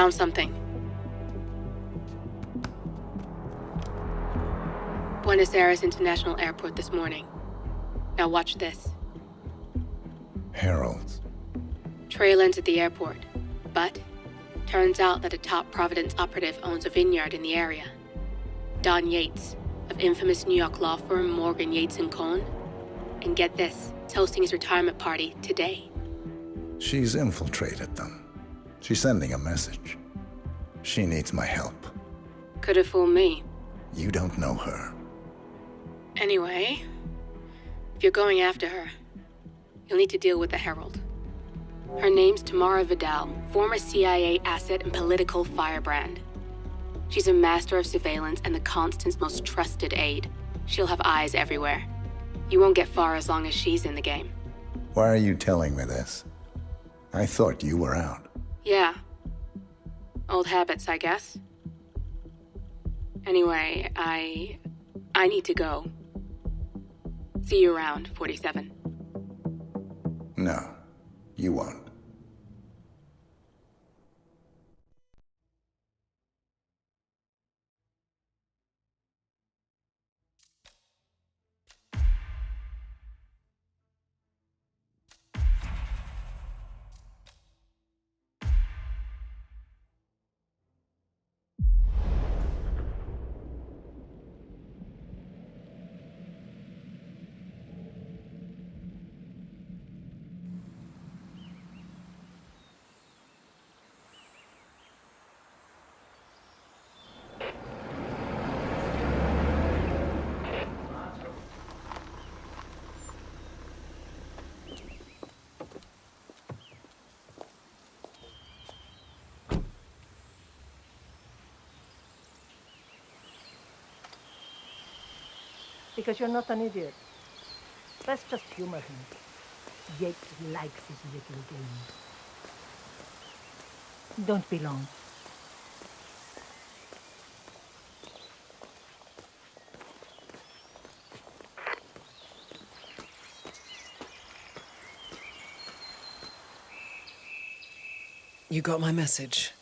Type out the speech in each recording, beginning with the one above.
Found something. Buenos Aires International Airport this morning. Now watch this. Heralds. Trail ends at the airport, but turns out that a top Providence operative owns a vineyard in the area. Don Yates, of infamous New York law firm Morgan, Yates & Cohn. And get this, is hosting his retirement party today. She's infiltrated them. She's sending a message. She needs my help. Could have fooled me. You don't know her. Anyway, if you're going after her, you'll need to deal with the Herald. Her name's Tamara Vidal, former CIA asset and political firebrand. She's a master of surveillance and the Constant's most trusted aide. She'll have eyes everywhere. You won't get far as long as she's in the game. Why are you telling me this? I thought you were out. Yeah. Old habits, I guess. Anyway, I need to go. See you around, 47. No, you won't. Because you're not an idiot. Let's just humor him. Yates likes his little games. Don't be long. You got my message.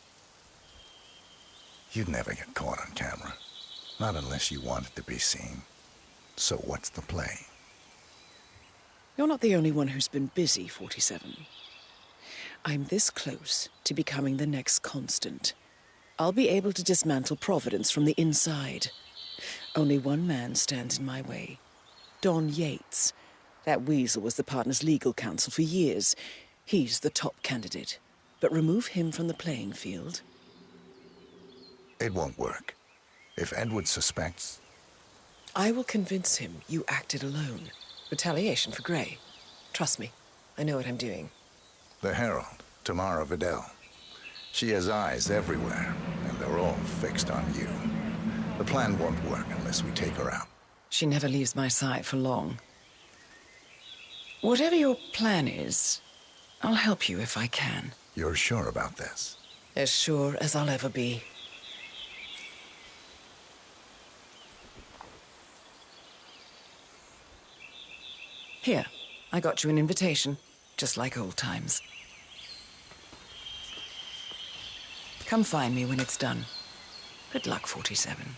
You'd never get caught on camera. Not unless you wanted to be seen. So what's the play? You're not the only one who's been busy, 47. I'm this close to becoming the next Constant. I'll be able to dismantle Providence from the inside. Only one man stands in my way. Don Yates. That weasel was the partner's legal counsel for years. He's the top candidate. But remove him from the playing field. It won't work. If Edward suspects... I will convince him you acted alone. Retaliation for Gray. Trust me, I know what I'm doing. The Herald, Tamara Vidal. She has eyes everywhere, and they're all fixed on you. The plan won't work unless we take her out. She never leaves my side for long. Whatever your plan is, I'll help you if I can. You're sure about this? As sure as I'll ever be. Here, I got you an invitation, just like old times. Come find me when it's done. Good luck, 47.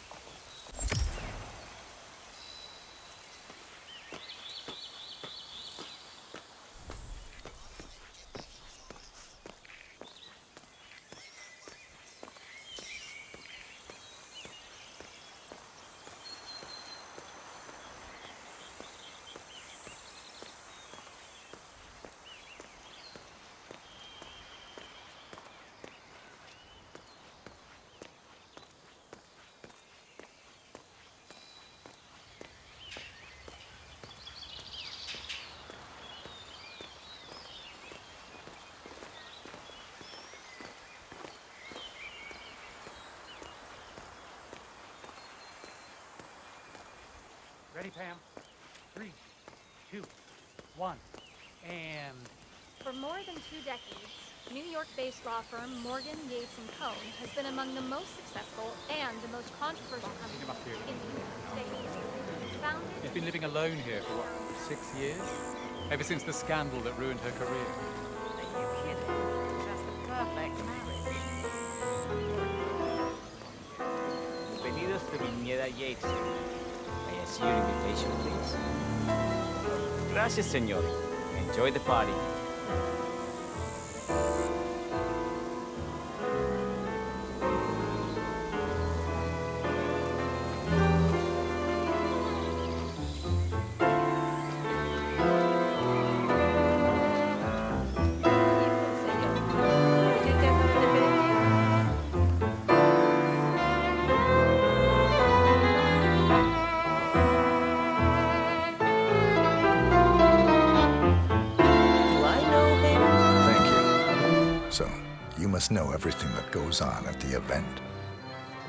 Ready, Pam? 3, 2, 1, and... For more than 2 decades, New York-based law firm Morgan, Yates & Cohn has been among the most successful and the most controversial companies in the United States. Founded... She's been living alone here for, what, 6 years? Ever since the scandal that ruined her career. Are you kidding? That's the perfect marriage. Mr. Vinieda Yates. May I see your invitation, please? Gracias, senor. Enjoy the party. You must know everything that goes on at the event.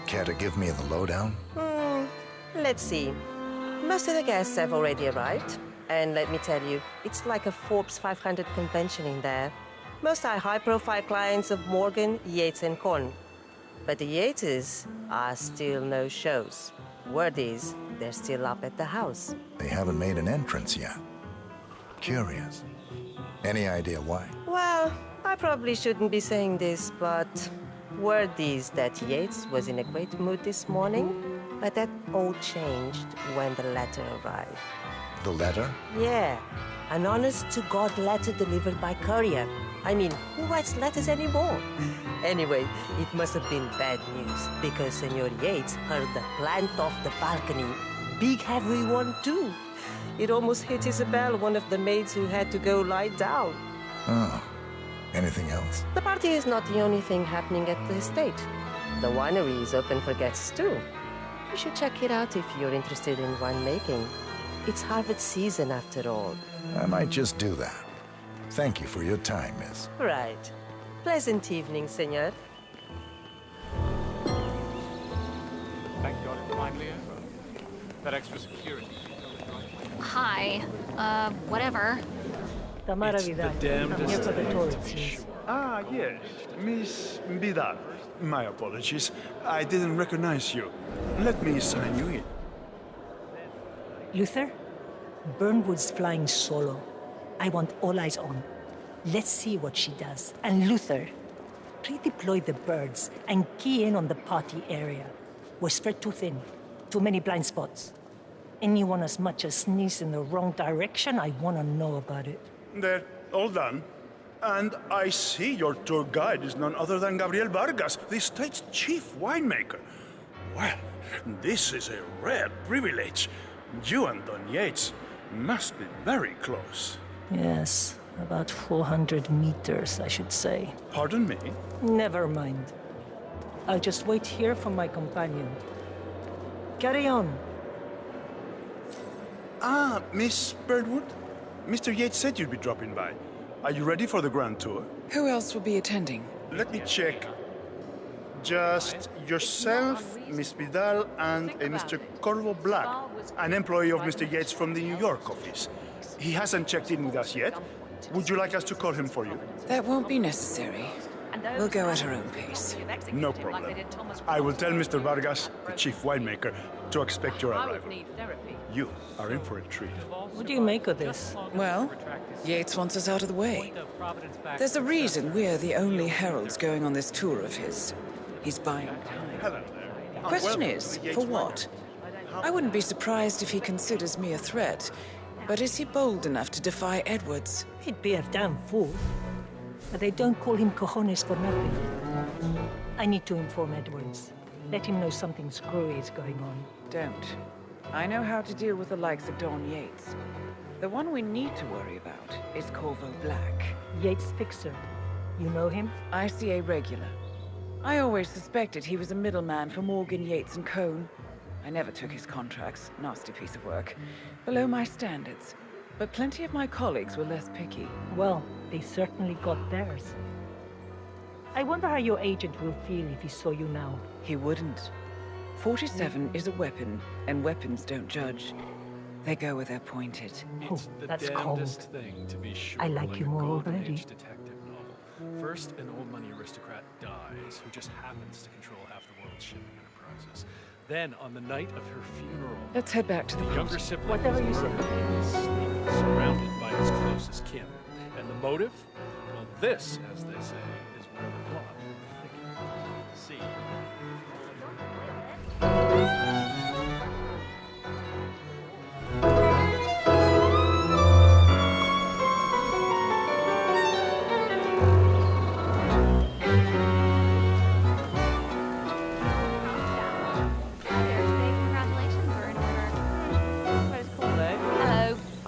Care to give me the lowdown? Let's see. Most of the guests have already arrived. And let me tell you, it's like a Forbes 500 convention in there. Most are high-profile clients of Morgan, Yates and Korn. But the Yateses are still no shows. Word is, they're still up at the house. They haven't made an entrance yet. Curious. Any idea why? Well, I probably shouldn't be saying this, but word is that Yates was in a great mood this morning, but that all changed when the letter arrived. The letter? Yeah, an honest-to-God letter delivered by courier. I mean, who writes letters anymore? Anyway, it must have been bad news, because Senor Yates heard the plant off the balcony. Big heavy one, too. It almost hit Isabel, one of the maids who had to go lie down. Oh. Anything else? The party is not the only thing happening at the estate. The winery is open for guests, too. You should check it out if you're interested in winemaking. It's harvest season, after all. I might just do that. Thank you for your time, miss. Right. Pleasant evening, senor. Thank God it's finally over. That extra security. Hi. Whatever. Tamara Vidal. I'm here for the tourists. Ah, yes. Miss Vidal. My apologies. I didn't recognize you. Let me sign you in. Luther? Burnwood's flying solo. I want all eyes on. Let's see what she does. And Luther, redeploy the birds and key in on the party area. We're spread too thin. Too many blind spots. Anyone as much as sneeze in the wrong direction, I want to know about it. There, all done. And I see your tour guide is none other than Gabriel Vargas, the state's chief winemaker. Well, this is a rare privilege. You and Don Yates must be very close. Yes, about 400 meters, I should say. Pardon me? Never mind. I'll just wait here for my companion. Carry on. Ah, Miss Birdwood? Mr. Yates said you'd be dropping by. Are you ready for the grand tour? Who else will be attending? Let me check. Just yourself, Miss Vidal, and a Mr. Corvo Black, an employee of Mr. Yates from the New York office. He hasn't checked in with us yet. Would you like us to call him for you? That won't be necessary. We'll go at our own pace. No problem. I will tell Mr. Vargas, the chief winemaker, to expect your arrival. You are in for a treat. What do you make of this? Well, Yates wants us out of the way. There's a reason we're the only heralds going on this tour of his. He's buying time. Hello there. Question Welcome is, to the Yates for what? I wouldn't be surprised if he considers me a threat. But is he bold enough to defy Edwards? He'd be a damn fool. But they don't call him cojones for nothing. I need to inform Edwards. Let him know something screwy is going on. Don't. I know how to deal with the likes of Don Yates. The one we need to worry about is Corvo Black. Yates' fixer. You know him? ICA regular. I always suspected he was a middleman for Morgan, Yates and Cohn. I never took his contracts, nasty piece of work, below my standards. But plenty of my colleagues were less picky. Well, they certainly got theirs. I wonder how your agent will feel if he saw you now. He wouldn't. 47 is a weapon, and weapons don't judge. They go where they're pointed. Oh, It's the that's damnedest cold. thing to be sure I like when you a more golden already. age detective novel. First, an old money aristocrat dies who just happens to control half the world's shipping enterprises. Then, on the night of her funeral, Let's head back to the the younger cruiser. sibling Whatever is you say. murdered in his sleep, surrounded by his closest kin. And the motive? Well, this, as they say, is where the plot thickens. See.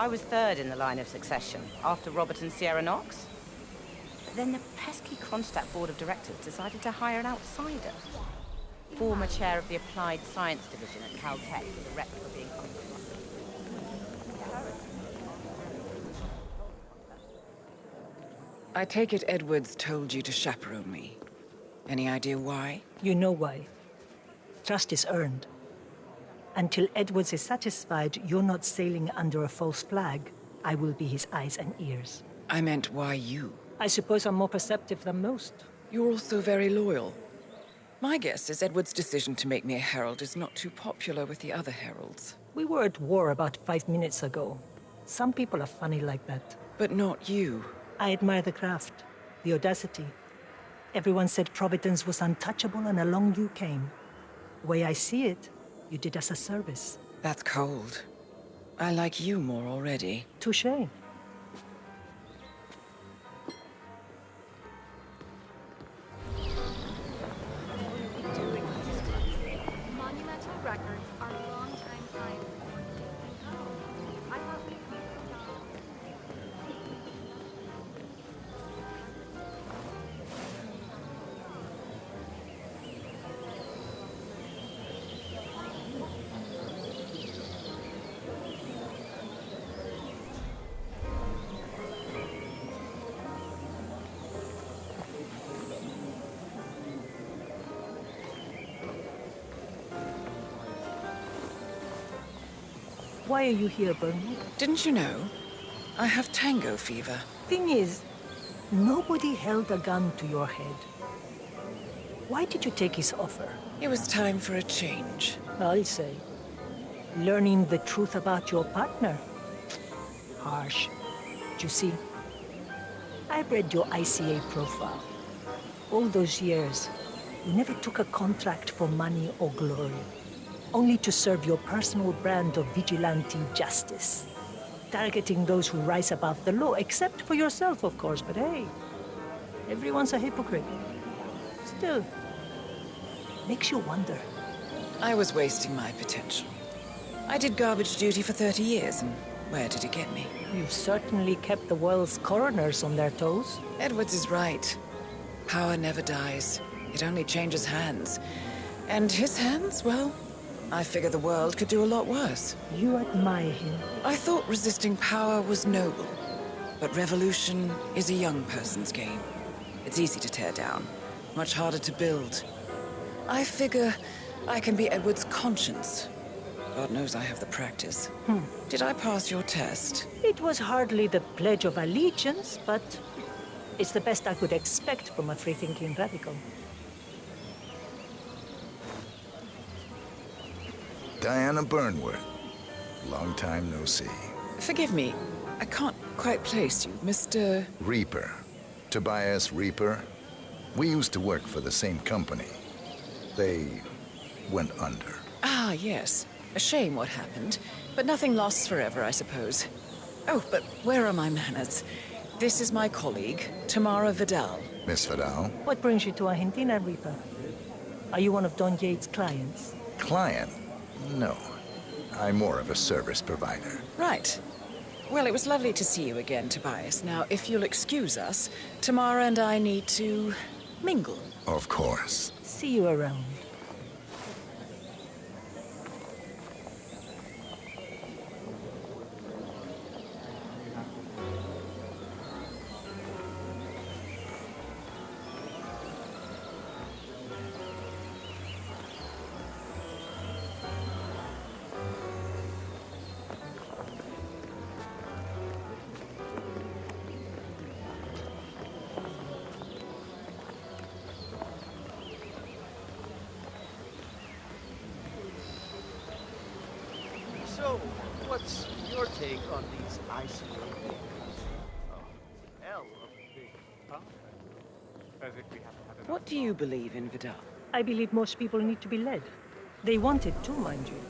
I was third in the line of succession, after Robert and Sierra Knox. Then the pesky Kronstadt Board of Directors decided to hire an outsider. Former chair of the Applied Science Division at Caltech with a rep for being untrustworthy. I take it Edwards told you to chaperone me. Any idea why? You know why. Trust is earned. Until Edwards is satisfied you're not sailing under a false flag, I will be his eyes and ears. I meant why you? I suppose I'm more perceptive than most. You're also very loyal. My guess is Edward's decision to make me a herald is not too popular with the other heralds. We were at war about 5 minutes ago. Some people are funny like that. But not you. I admire the craft, the audacity. Everyone said Providence was untouchable and along you came. The way I see it, you did us a service. That's cold. I like you more already. Touché. Monumental records are long time clients. I thought we Why are you here, Burnwood? Didn't you know? I have tango fever. Thing is, nobody held a gun to your head. Why did you take his offer? It was time for a change. I'll say. Learning the truth about your partner. Harsh. But you see, I read your ICA profile. All those years, you never took a contract for money or glory. Only to serve your personal brand of vigilante justice. Targeting those who rise above the law, except for yourself, of course, but hey, everyone's a hypocrite. Still, makes you wonder. I was wasting my potential. I did garbage duty for 30 years, and where did it get me? You've certainly kept the world's coroners on their toes. Edwards is right. Power never dies. It only changes hands. And his hands, well, I figure the world could do a lot worse. You admire him. I thought resisting power was noble. But revolution is a young person's game. It's easy to tear down, much harder to build. I figure I can be Edward's conscience. God knows I have the practice. Did I pass your test? It was hardly the Pledge of Allegiance, but it's the best I could expect from a free-thinking radical. Diana Burnwood. Long time no see. Forgive me, I can't quite place you, Mr. Reaper. Tobias Reaper. We used to work for the same company. They went under. Ah, yes. A shame what happened, but nothing lasts forever, I suppose. Oh, but where are my manners? This is my colleague, Tamara Vidal. Miss Vidal? What brings you to Argentina, Reaper? Are you one of Don Yates' clients? Client? No. I'm more of a service provider. Right. Well, it was lovely to see you again, Tobias. Now, if you'll excuse us, Tamara and I need to mingle. Of course. See you around. So, what's your take on these ICA papers? Oh, hell of a big Huh? As if we haven't had enough. What do you believe in, Vidal? I believe most people need to be led. They want it too, mind you.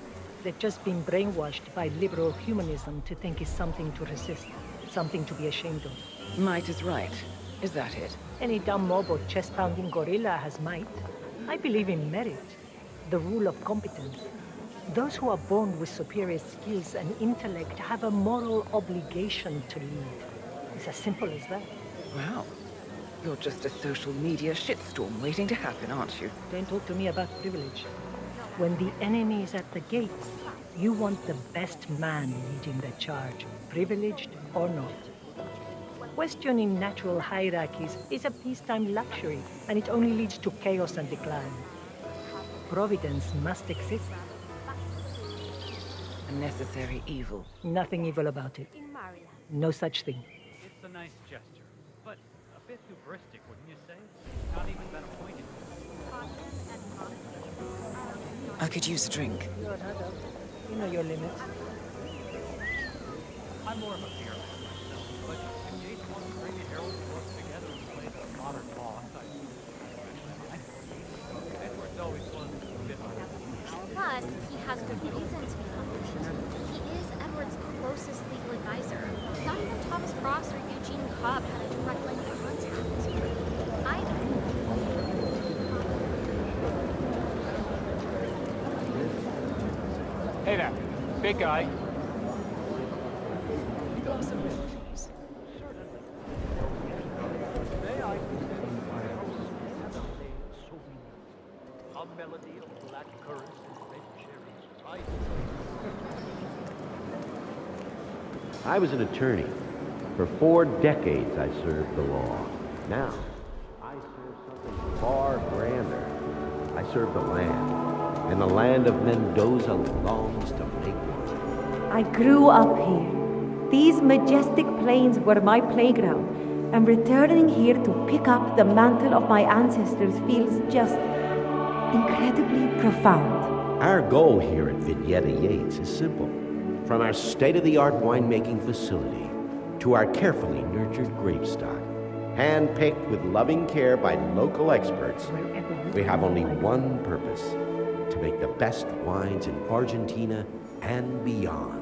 They've just been brainwashed by liberal humanism to think it's something to resist, something to be ashamed of. Might is right. Is that it? Any dumb mob or chest-pounding gorilla has might. I believe in merit, the rule of competence. Those who are born with superior skills and intellect have a moral obligation to lead. It's as simple as that. Wow. You're just a social media shitstorm waiting to happen, aren't you? Don't talk to me about privilege. When the enemy is at the gates, you want the best man leading the charge, privileged or not. Questioning natural hierarchies is a peacetime luxury, and it only leads to chaos and decline. Providence must exist. A necessary evil. Nothing evil about it. No such thing. It's a nice gesture, but a bit hubristic, wouldn't you say? Not even been appointed. I could use a drink. You know your limits. I'm more of a fear man myself, but if Yates wants to bring the Heralds to work together and play the modern boss, Edward's always was a bit like Plus, he has good reason to be humble. He is Edward's closest legal advisor. Not even Thomas Cross or Eugene Cobb had a direct line of contact. I don't. Hey there, big guy. I was an attorney. For 4 decades I served the law. Now, I serve something far grander. I serve the land. And the land of Mendoza longs to make one. I grew up here. These majestic plains were my playground, and returning here to pick up the mantle of my ancestors feels just incredibly profound. Our goal here at Vignetta Yates is simple. From our state-of-the-art winemaking facility to our carefully nurtured grape stock, hand-picked with loving care by local experts, we have only one purpose: to make the best wines in Argentina and beyond.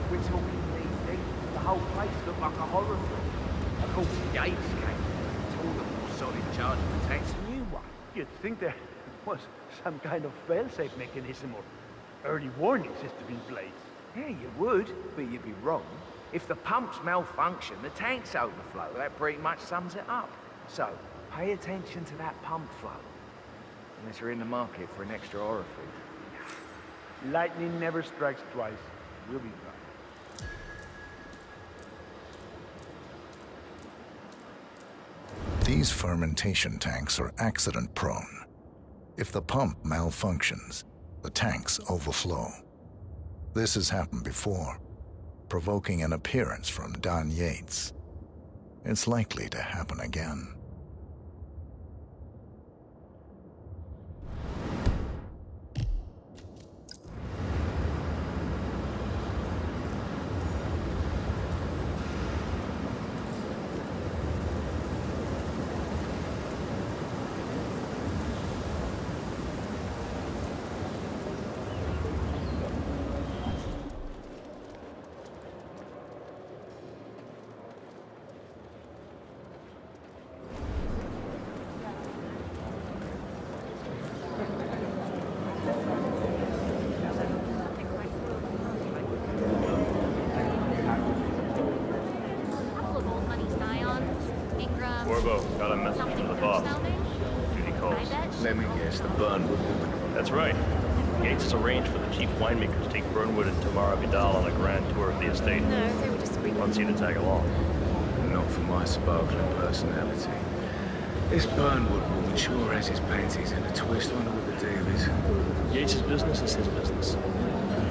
We're talking deep. The whole place looked like a horror film. Of course, Yates came. Told them all solid charge of attacks a new one. You'd think there was some kind of fail-safe mechanism or early warning system in place. Yeah, you would, but you'd be wrong. If the pumps malfunction, the tanks overflow. That pretty much sums it up. So, pay attention to that pump flow. Unless you're in the market for an extra orifice. Lightning never strikes twice. We'll be fine. These fermentation tanks are accident-prone. If the pump malfunctions, the tanks overflow. This has happened before, provoking an appearance from Don Yates. It's likely to happen again. Got a message from the boss. Duty calls. Let me guess, the Burnwood woman. That's right. Yates has arranged for the chief winemakers to take Burnwood and Tamara Vidal on a grand tour of the estate. No, they were just Wants you to tag along. Not for my sparkling personality. This Burnwood woman sure has his panties in a twist. Wonder what the deal is. Yates' business is his business.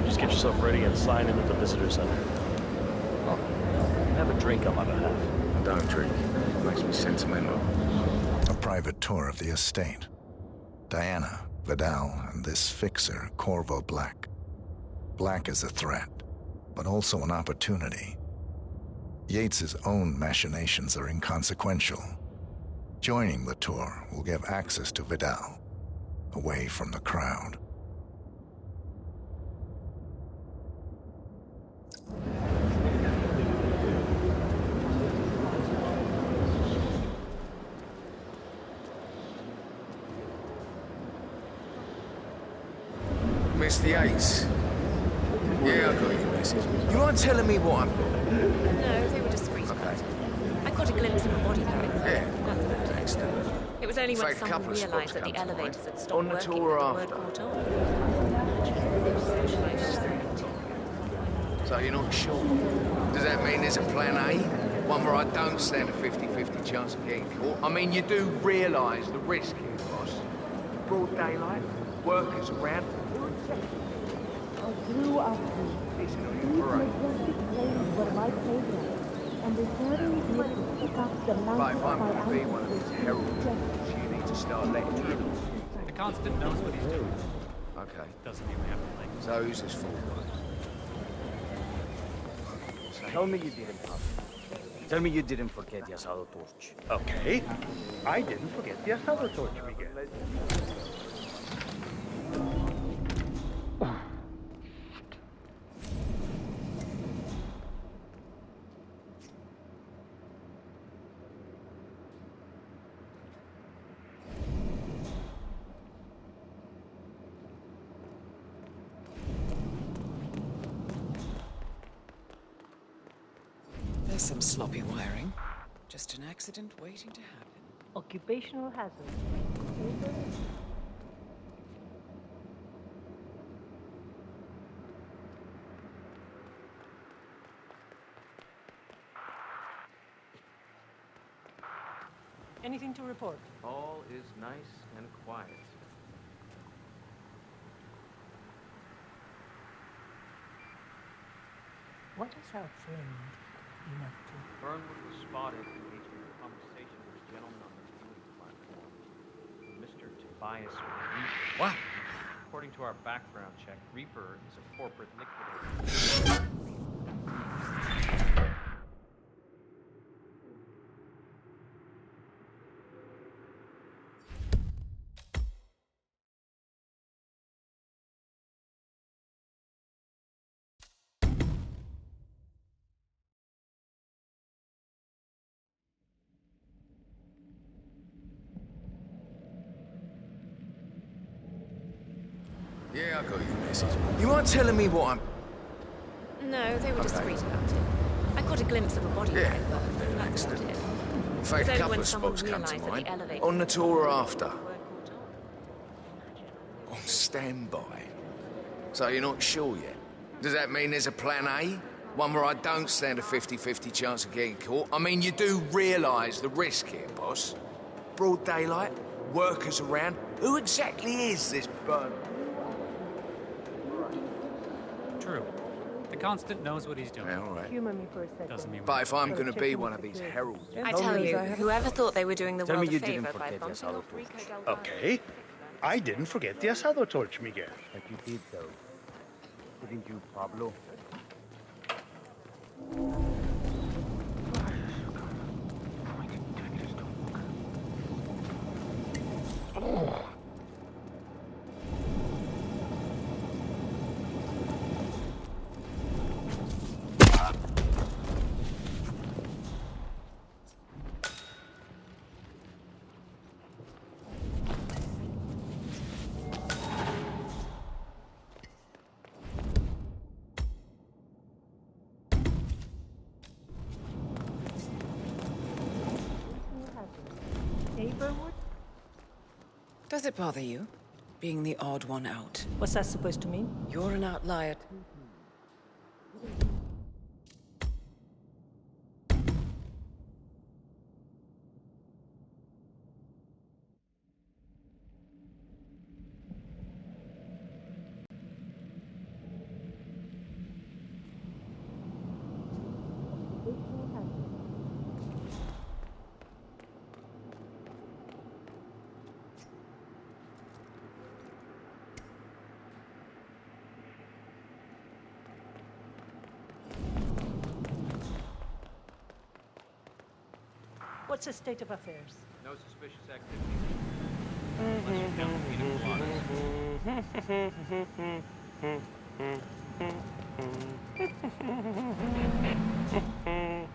Just get yourself ready and sign in at the visitor center. Oh, have a drink on my behalf. I don't drink. It makes me sentimental. A private tour of the estate. Diana, Vidal, and this fixer, Corvo Black. Black is a threat, but also an opportunity. Yates's own machinations are inconsequential. Joining the tour will give access to Vidal, away from the crowd. That's the eights. Yeah, I got your message. You aren't telling me what I'm... No, they were discreet about it. I caught a glimpse of a body there. Yeah. That's about it. Excellent. It was only In when fact, a someone couple of spots realized that come the to mind. elevators had stopped On the working tour that the word after. caught on. So you're not sure? Does that mean there's a plan A? One where I don't stand a 50-50 chance of getting caught? I mean, you do realise the risk here, boss. Broad daylight, workers around. Grew up to Listen on your parade. majestic plains were my playground, and returning here to pick up the But mantle if of I'm my going to be one of these ancestors. heralds, you need to start letting me in. The Constant knows what he's doing. Okay. Doesn't mean we have to like. So who's this for? Tell me you didn't, Pop. Tell me you didn't forget the asado torch. Okay. I didn't forget the asado torch, Miguel. There's some sloppy wiring. Just an accident waiting to happen. Occupational hazard. Anything to report? All is nice and quiet. What is our friend been up to? Burnwood was spotted engaging in a conversation with a gentleman on the viewing platform. Mr. Tobias Reaper. What? According to our background check, Reaper is a corporate liquidator. Yeah, I got your message. You aren't telling me what I'm... No, they were Okay. discreet about it. I caught a glimpse of a body Yeah, there, but that's about accident. it. In fact, It's a only couple when of someone spots come to realised that mind. the elevator On the tour or after? were caught on. On standby. So you're not sure yet? Does that mean there's a plan A? One where I don't stand a 50-50 chance of getting caught? I mean, you do realise the risk here, boss. Broad daylight, workers around. Who exactly is this burn? True. The Constant knows what he's doing. Yeah, all right. Humor me for a second. Doesn't mean. But if I'm Sort going of to be checking one the of these security. heralds... I tell you, whoever thought they were doing the Tell world me a you didn't favor by forget the bumping asado off torch. Rico Del Valle. Okay. I didn't forget the asado torch, Miguel. But you did, though. Didn't you, Pablo? Neighborhood? Does it bother you, being the odd one out? What's that supposed to mean? You're an outlier. What's the state of affairs? No suspicious activity. Unless you count pina coladas.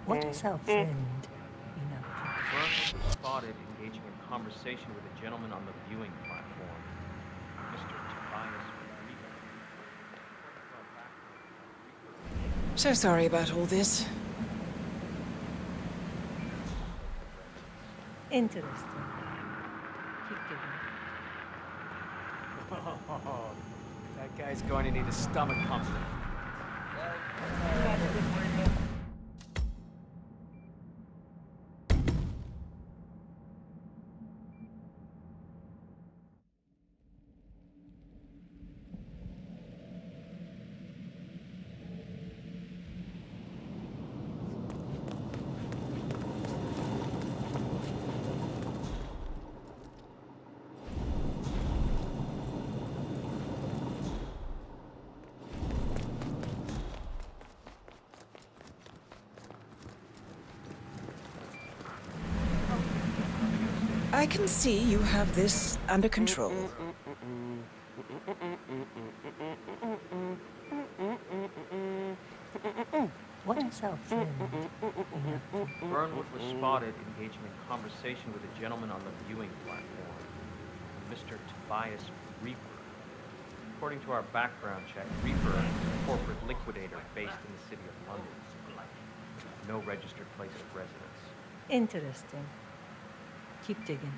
What is our friend been up to? Burnwood was spotted engaging in conversation with a gentleman on the viewing platform. Mr. Tobias Reaper. So sorry about all this. Interesting. Keep digging. Oh, that guy's going to need a stomach pump. I can see you have this under control. What is our friend? Burnwood was spotted engaging in conversation with a gentleman on the viewing platform, Mr. Tobias Reaper. According to our background check, Reaper is a corporate liquidator based in the city of London. No registered place of residence. Interesting. Keep digging.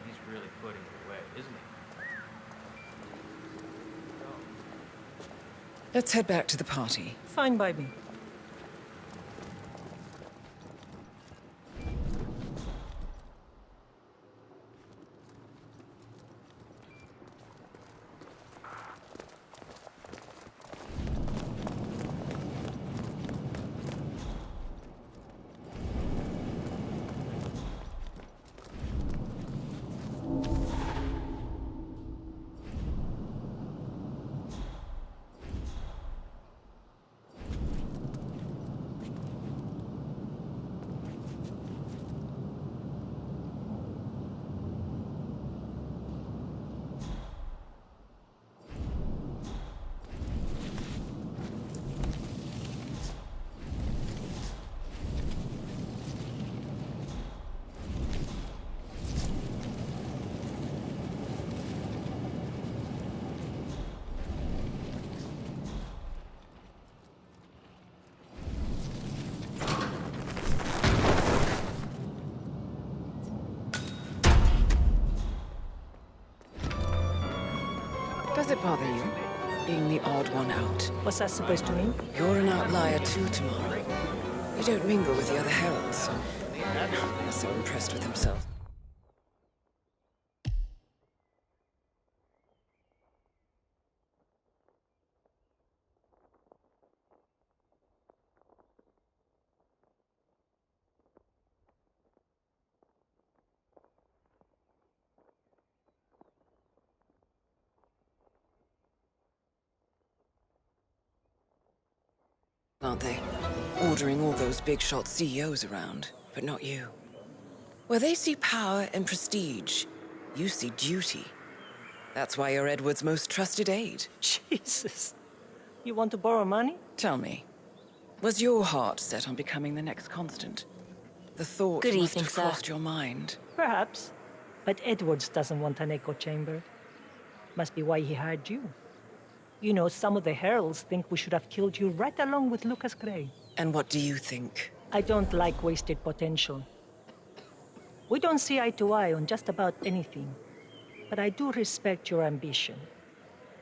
He's really putting it away, isn't he? Let's head back to the party. Fine by me. Does it bother you, being the odd one out? What's that supposed to mean? You're an outlier too tomorrow. You don't mingle with the other heralds. He's so impressed with himself. Aren't they? Ordering all those big shot CEOs around, but not you. Where they see power and prestige, you see duty. That's why you're Edward's most trusted aide. Jesus. You want to borrow money? Tell me, was your heart set on becoming the next Constant? The thought Good must evening, have sir. crossed your mind. Perhaps. But Edwards doesn't want an echo chamber. Must be why he hired you. You know, some of the heralds think we should have killed you right along with Lucas Gray. And what do you think? I don't like wasted potential. We don't see eye to eye on just about anything. But I do respect your ambition,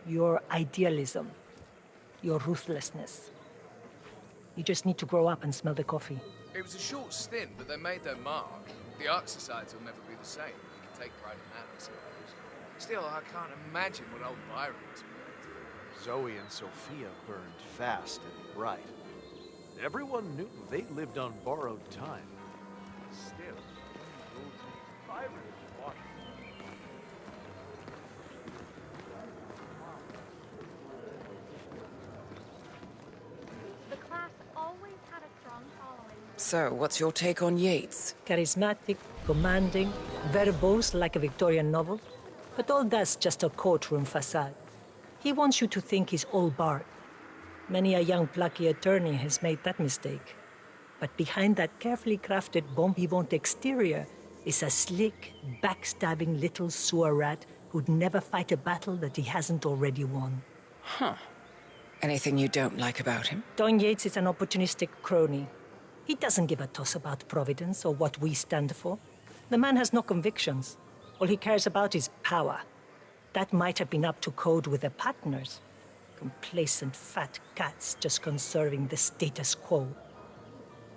your idealism, your ruthlessness. You just need to grow up and smell the coffee. It was a short stint, but they made their mark. The Art Society will never be the same. You can take pride in that, I suppose. Still, I can't imagine what old Byron was like. Zoe and Sophia burned fast and bright. Everyone knew they lived on borrowed time. Still, Byron is watching. The class always had a strong following. So, what's your take on Yates? Charismatic, commanding, verbose like a Victorian novel. But all that's just a courtroom facade. He wants you to think he's all bark. Many a young plucky attorney has made that mistake. But behind that carefully crafted bon vivant exterior is a slick, backstabbing little sewer rat who'd never fight a battle that he hasn't already won. Huh. Anything you don't like about him? Don Yates is an opportunistic crony. He doesn't give a toss about Providence or what we stand for. The man has no convictions. All he cares about is power. That might have been up to code with the partners. Complacent fat cats just conserving the status quo.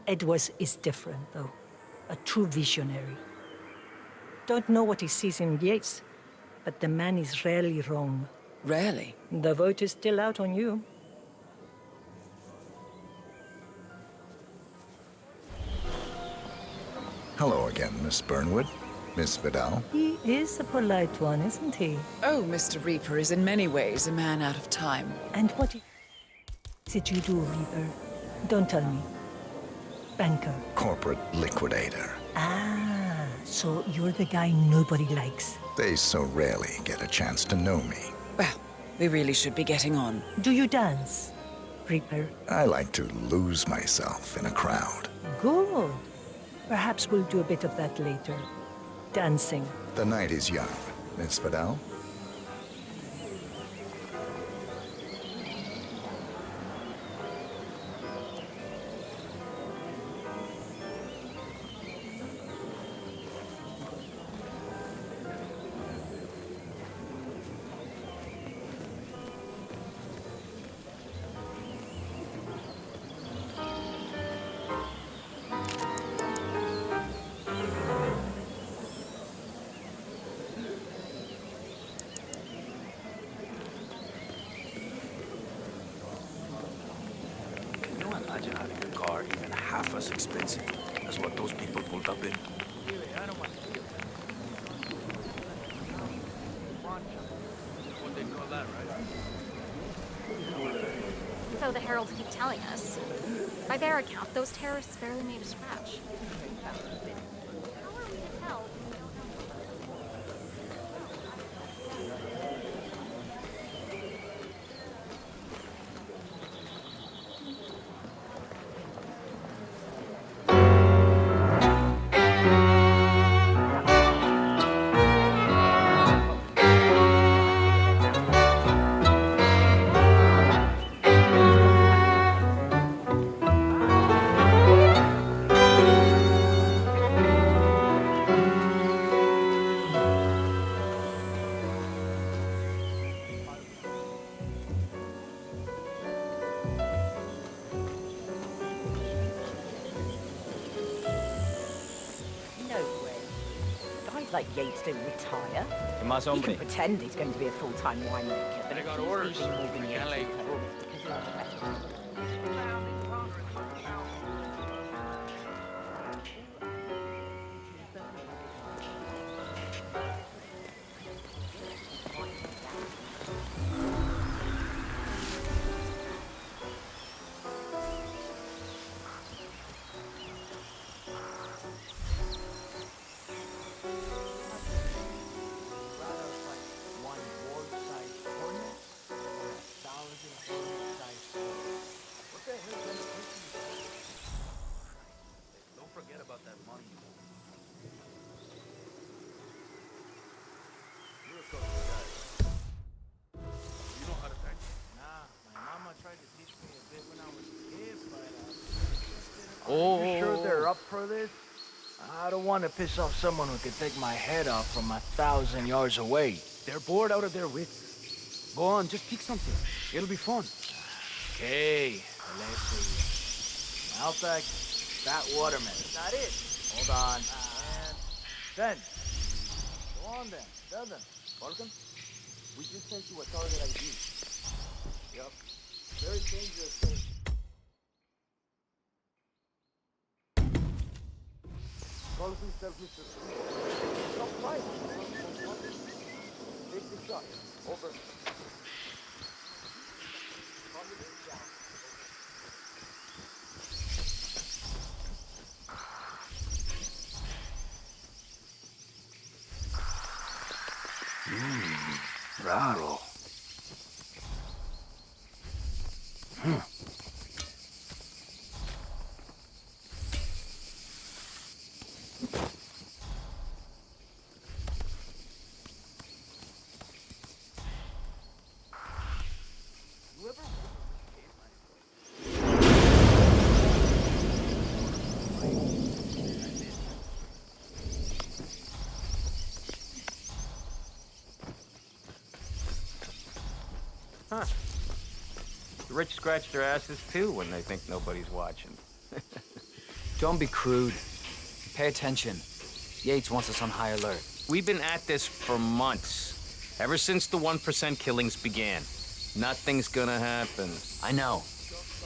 Edwards is different, though. A true visionary. Don't know what he sees in Yates, but the man is rarely wrong. Rarely? The vote is still out on you. Hello again, Miss Burnwood. Miss Vidal. He is a polite one, isn't he? Oh, Mr. Reaper is in many ways a man out of time. And what is it you do, Reaper? Don't tell me. Banker. Corporate liquidator. Ah, so you're the guy nobody likes. They so rarely get a chance to know me. Well, we really should be getting on. Do you dance, Reaper? I like to lose myself in a crowd. Good. Perhaps we'll do a bit of that later. Dancing. The night is young, Miss Vidal. Imagine having a car even half as expensive as what those people pulled up in. So the heralds keep telling us. By their account, those terrorists barely made a scratch. How are we to tell? Like Yates to retire. ¿Qué más, He hombre? can pretend he's going to be a full-time winemaker, but I got he's orders. leaving more than Can't Yates lay will pay, because he'll have better. Don't forget about that money. You're a couple guy. You know how to pack? Nah, my mama tried to teach me a bit when I was a kid, but Oh. you sure they're up for this? I don't want to piss off someone who could take my head off from 1,000 yards away. They're bored out of their wits. Go on, just pick something. It'll be fun. Okay, let's see. Malbec, that watermelon. Is that it? Hold on. And then. Go on then. Tell them. Welcome. We just sent you a target ID. Yup. Very dangerous thing. Call himself Mr. Sweet. Stop fighting. Take the shot. Over. Raro. Huh. The rich scratch their asses too when they think nobody's watching. Don't be crude. Pay attention. Yates wants us on high alert. We've been at this for months. Ever since the 1% killings began. Nothing's gonna happen. I know.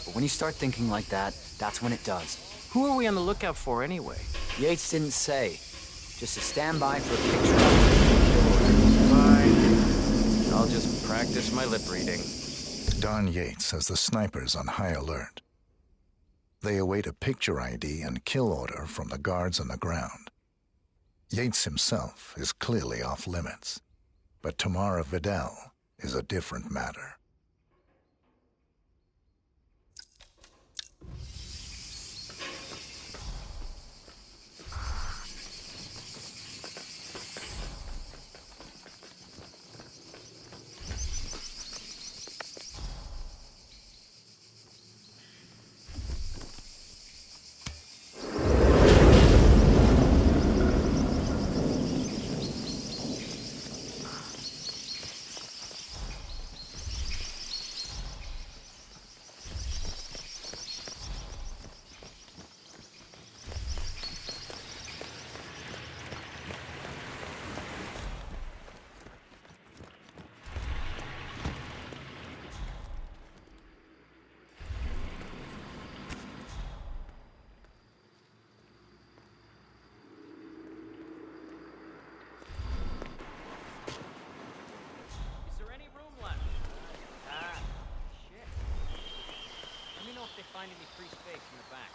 But when you start thinking like that, that's when it does. Who are we on the lookout for anyway? Yates didn't say. Just a standby for a picture. Fine. I'll just practice my lip reading. Don Yates has the snipers on high alert. They await a picture ID and kill order from the guards on the ground. Yates himself is clearly off limits, but Tamara Vidal is a different matter. They find any free space in the back.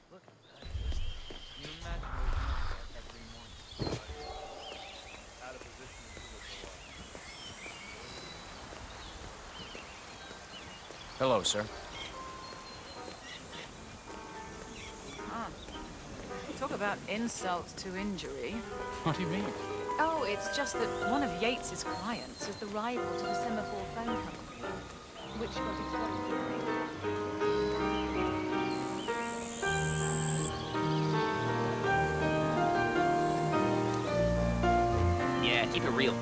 Look at that. Can you imagine waking up every morning? Out of position until Hello, sir. Talk about insult to injury. What do you mean? Oh, it's just that one of Yates's clients is the rival to the Semaphore phone company, which got exploited. Yeah, keep it real.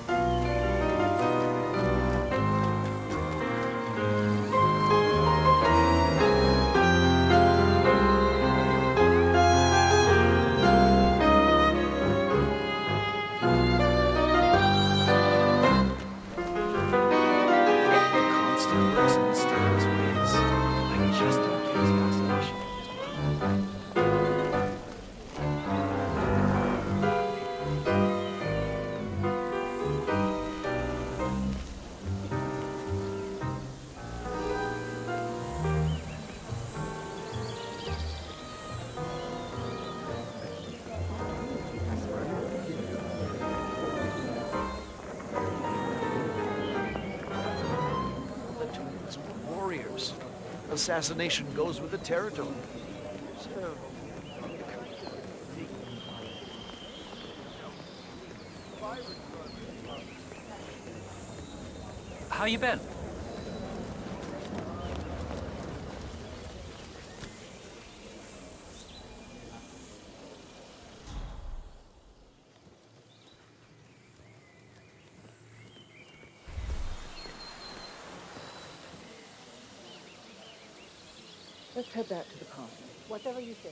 warriors. Assassination goes with the territory. So... How you been? Let's head back to the party. Whatever you say.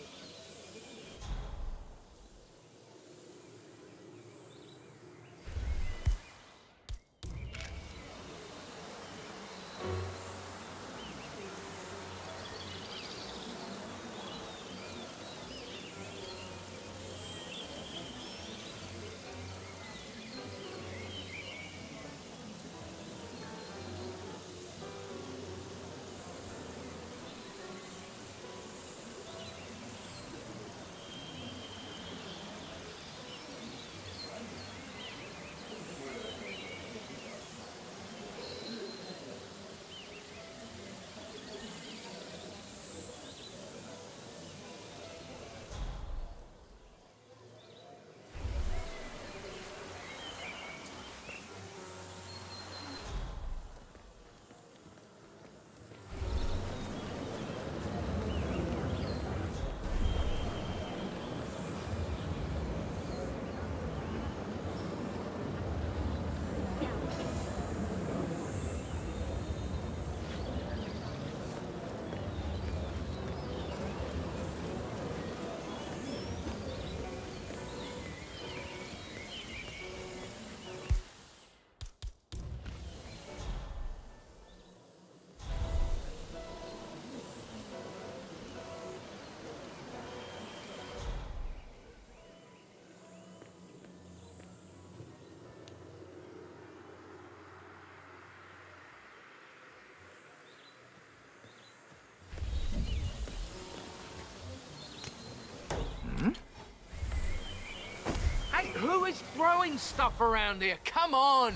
Who is throwing stuff around here? Come on!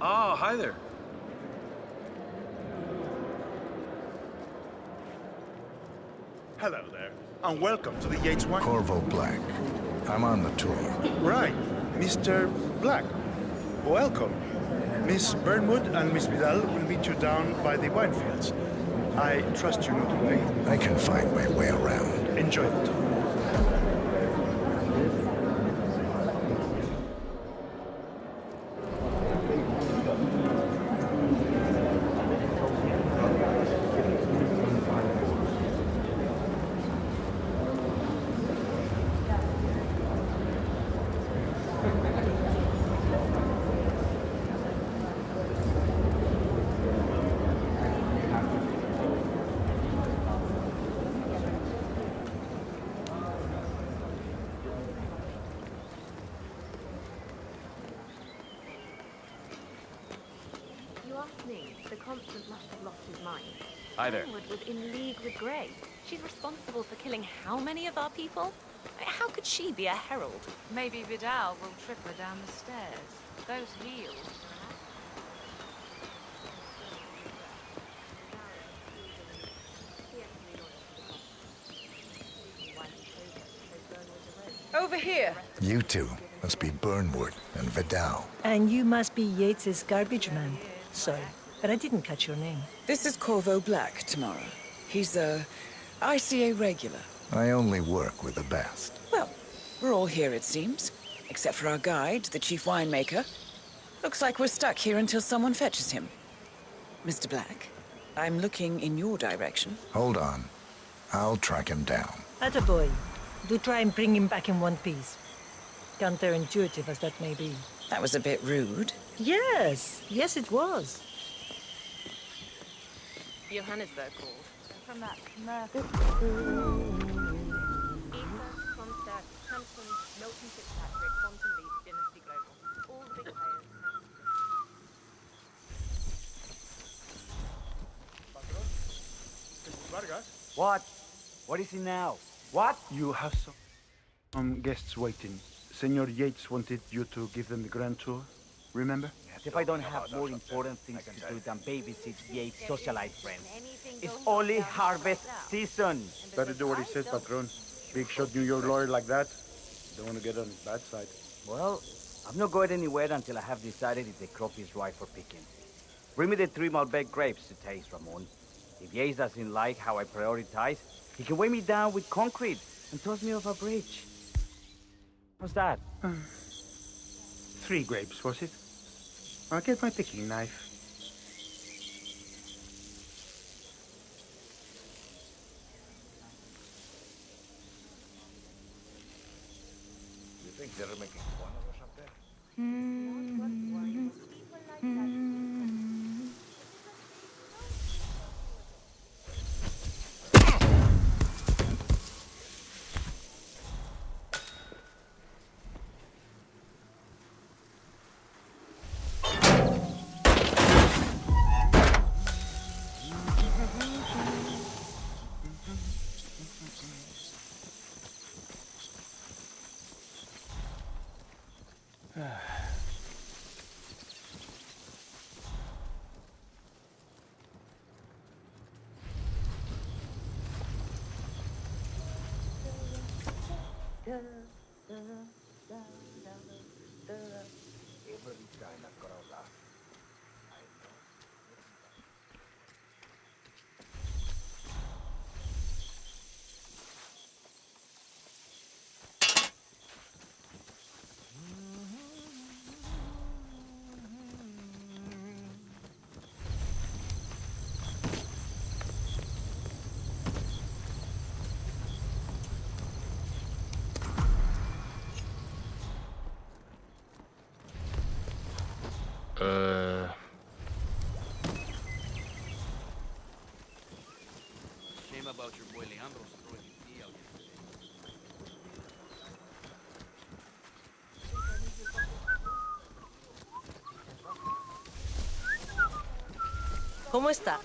Oh, hi there. Hello there, and welcome to the Yates Wine... Corvo Black. I'm on the tour. Right, Mr. Black. Welcome. Miss Burnwood and Miss Vidal will meet you down by the wine fields. I trust you know the way. I can find my way around. Enjoy the tour. The constant must have lost his mind. Hi there. Burnwood was in league with Grey. She's responsible for killing how many of our people? How could she be a herald? Maybe Vidal will trip her down the stairs. Those heels are... Over here. You two must be Burnwood and Vidal. And you must be Yates's garbage man. Sorry, but I didn't catch your name. This is Corvo Black, Tamara. He's a ICA regular. I only work with the best. Well, we're all here, it seems. Except for our guide, the chief winemaker. Looks like we're stuck here until someone fetches him. Mr. Black, I'm looking in your direction. Hold on. I'll track him down. Attaboy. Do try and bring him back in one piece. Counterintuitive as that may be. That was a bit rude. Yes. Yes, it was. Johannesburg called. from that Ether, Concert, Hampton, Milton Fitzpatrick, Quantum Leap, Dynasty Global. All the big players. Vargas? What? What is it now? What? You have some guests waiting. Senor Yates wanted you to give them the grand tour. Remember? If I don't have more important things to do than babysit Yates' socialite friends. It's only harvest season. Better do what he says, Patron. Big shot New York lawyer like that. Don't want to get on his bad side. Well, I'm not going anywhere until I have decided if the crop is right for picking. Bring me the 3 Malbec grapes to taste, Ramon. If Yates doesn't like how I prioritize, he can weigh me down with concrete and toss me off a bridge. How's that? 3 grapes, was it? I'll get my picking knife. You think they're making fun of us up there? Every time I grow up, I know. Shame about your boy Leandro throwing his knee out yesterday. ¿Cómo está?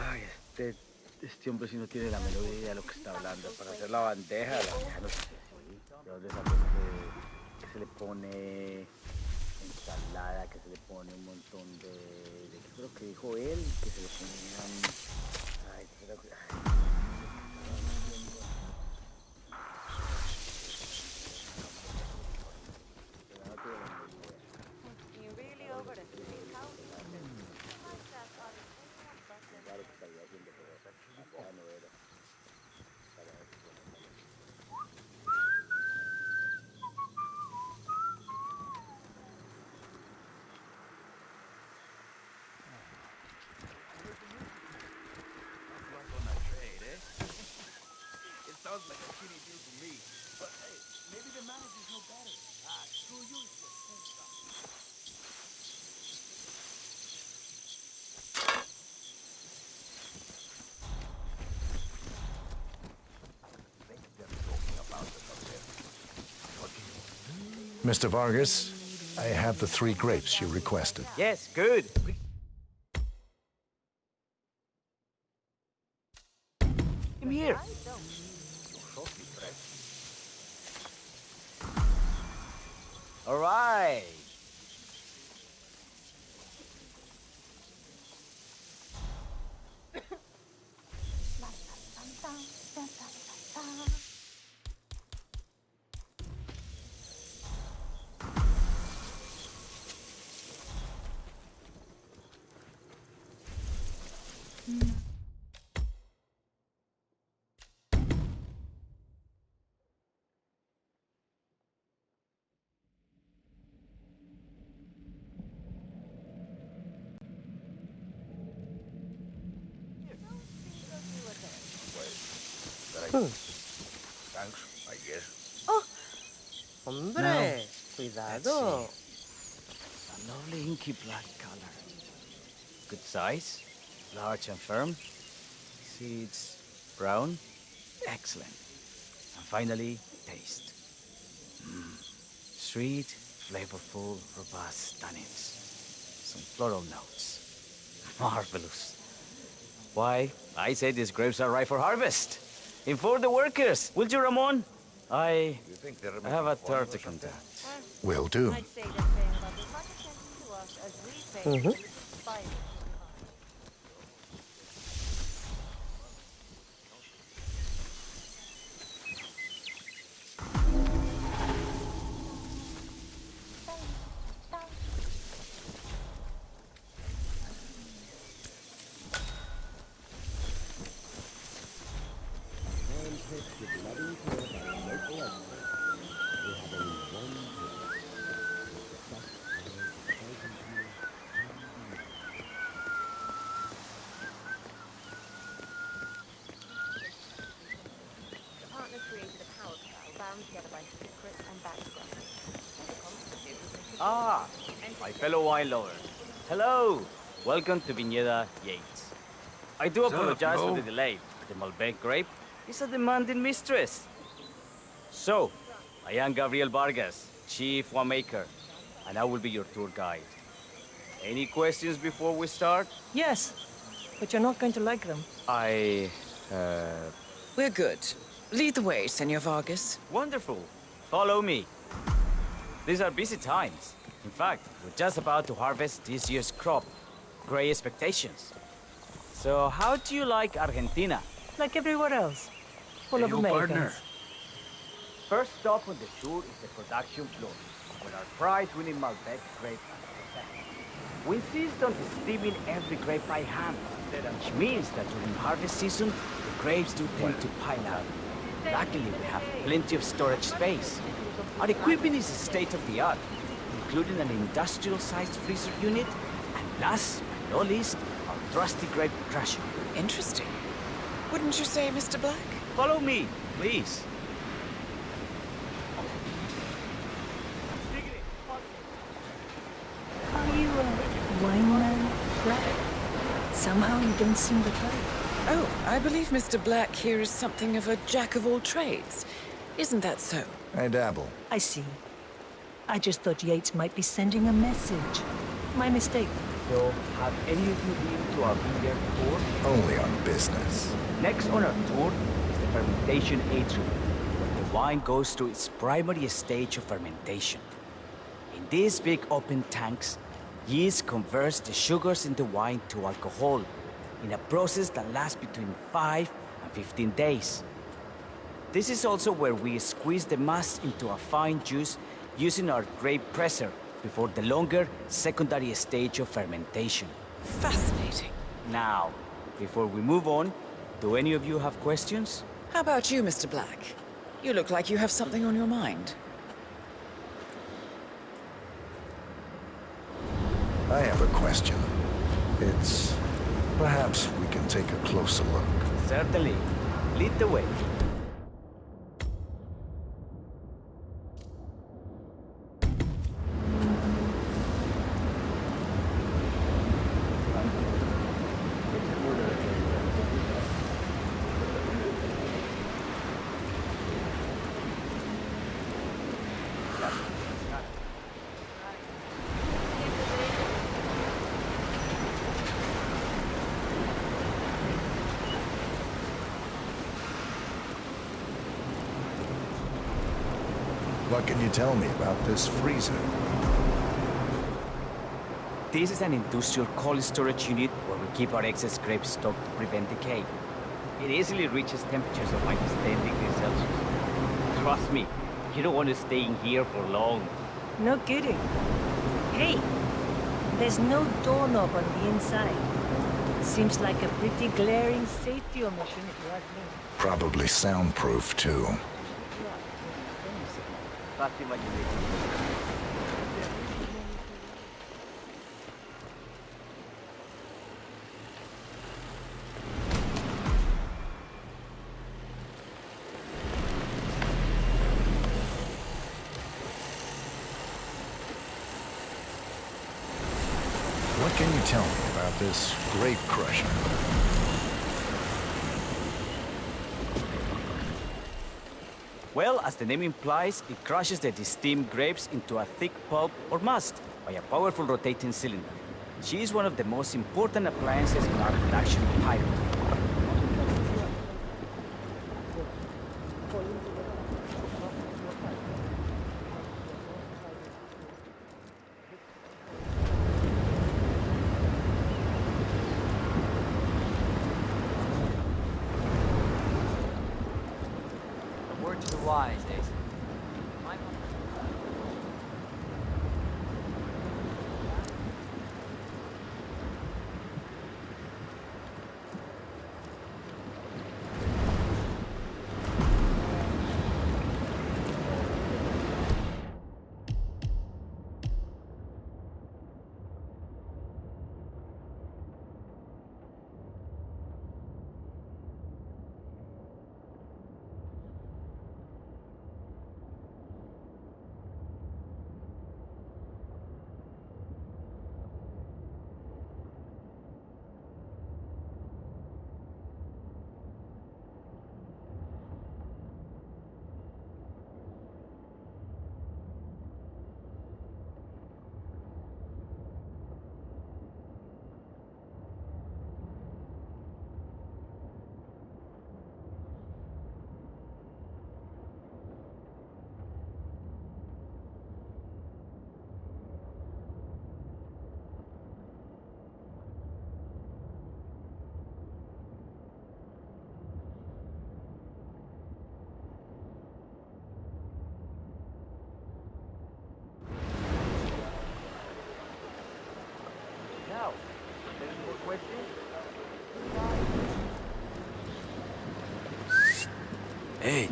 Ay, este hombre sí no tiene la menor idea de lo que está hablando. Para hacer la bandeja no sé así. ¿De dónde sacó que se le pone ensalada, que se le pone un montón de qué fue lo que dijo él? Que se le ponían... Ay, ¿qué fue lo que... You really overestimate how Claro que estaría haciendo, pero acá no era. Para ver si se me Luck on that trade, eh? It sounds like a shitty deal to me. But hey, maybe the managers know better. Ah, screw you, you puta. Mr. Vargas, I have the 3 grapes you requested. Yes, good. I'm here. All right. Thanks, I guess. Oh, hombre, cuidado. A lovely inky black color. Good size, large and firm. Seeds brown. Excellent. And finally, taste. Sweet, flavorful, robust tannins. Some floral notes. Marvelous. Why, I say these grapes are ripe for harvest. Inform the workers, will you, Ramon? I have a tour to conduct. Will do. I'd say they're paying about as much attention to us as we pay to the spiders. Ah, my fellow wine lovers. Hello. Welcome to Viñeda Yates. I do What's up, apologize for Mo? the delay. The Malbec grape is a demanding mistress. So, I am Gabriel Vargas, Chief Winemaker, and I will be your tour guide. Any questions before we start? Yes, but you're not going to like them. We're good. Lead the way, Senor Vargas. Wonderful. Follow me. These are busy times. In fact, we're just about to harvest this year's crop. Great expectations. So, how do you like Argentina? Like everywhere else. Full Hey, of yo, Americans. partner. First stop on the tour is the production floor, where our prize-winning Malbec grapes are processed. We insist on steaming every grape by hand, which means that during harvest season, the grapes do tend to pile up. Luckily, we have plenty of storage space. Our equipment is state-of-the-art, including an industrial-sized freezer unit, and last but not least, our trusty grape crusher. Interesting. Wouldn't you say, Mr. Black? Follow me, please. Are you a wine man, Black? Somehow you don't seem the type. Oh, I believe Mr. Black here is something of a jack of all trades. Isn't that so? I dabble. I see. I just thought Yates might be sending a message. My mistake. So, have any of you been to our vineyard before? Only on business. Next on our tour is the fermentation atrium, where the wine goes through its primary stage of fermentation. In these big open tanks, yeast converts the sugars in the wine to alcohol in a process that lasts between 5 and 15 days. This is also where we squeeze the must into a fine juice using our grape presser before the longer secondary stage of fermentation. Fascinating. Now, before we move on, do any of you have questions? How about you, Mr. Black? You look like you have something on your mind. I have a question. It's... perhaps we can take a closer look. Certainly. Lead the way. What can you tell me about this freezer? This is an industrial cold storage unit where we keep our excess grape stock to prevent decay. It easily reaches temperatures of -10°C. Trust me, you don't want to stay in here for long. No kidding. Hey, there's no doorknob on the inside. Seems like a pretty glaring safety omission if you ask me. Probably soundproof, too. What can you tell me about this grape crusher? Well, as the name implies, it crushes the steamed grapes into a thick pulp or must by a powerful rotating cylinder. She is one of the most important appliances in our production pipeline. A word to the wise, Daisy. Hey.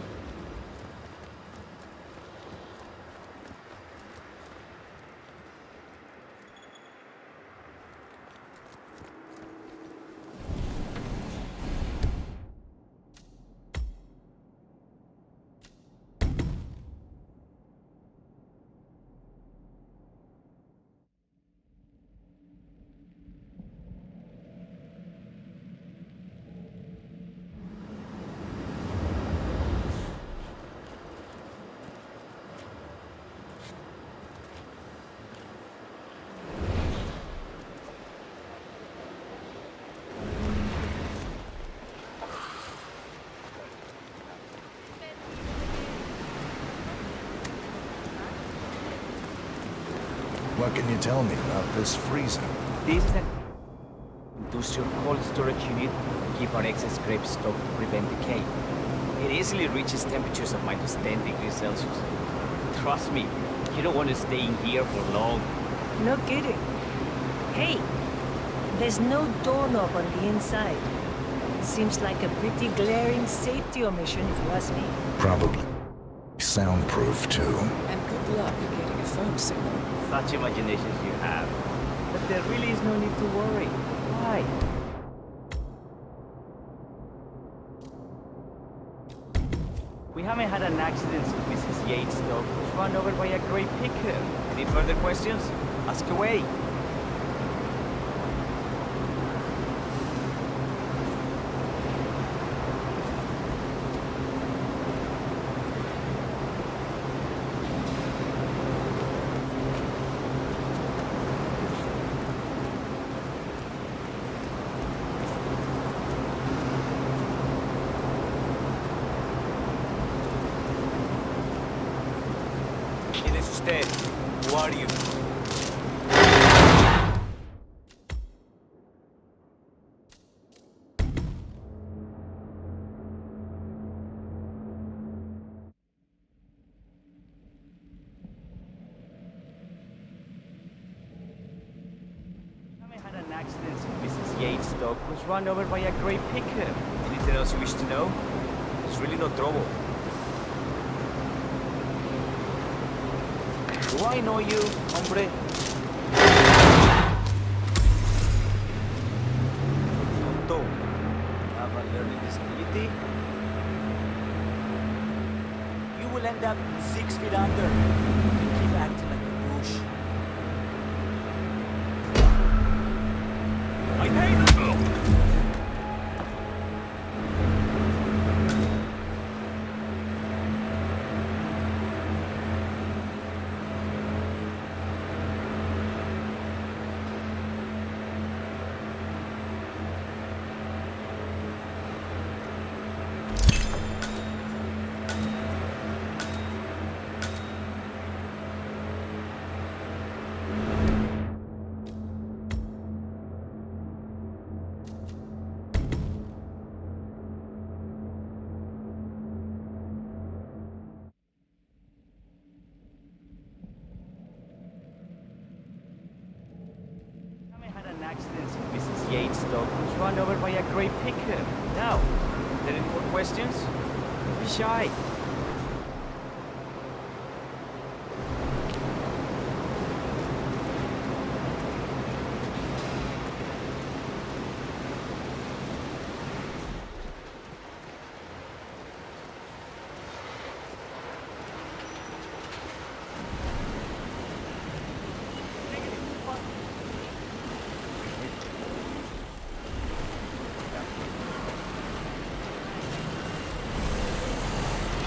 What can you tell me about this freezer? This is an industrial cold storage unit to keep our excess grape stock to prevent decay. It easily reaches temperatures of -10 degrees Celsius. Trust me, you don't want to stay in here for long. No kidding. Hey, there's no doorknob on the inside. Seems like a pretty glaring safety omission if you ask me. Probably soundproof, too. And good luck getting a phone signal. Such imaginations you have. But there really is no need to worry. Why? We haven't had an accident since Mrs. Yates' dog was run over by a grey pickup. Any further questions? Ask away. ¿Quién es usted? Who are you? Had an accident since Mrs. Yates' dog was run over by a grey pickup. Anything else you wish to know? There's really no trouble. Do I know you, hombre? Tonto. Have a learning disability? You will end up 6 feet under. You keep acting like a douche. I hate it! An accident since Mrs. Yates' dog was run over by a grey pickup. Now, are there any more questions? Don't be shy.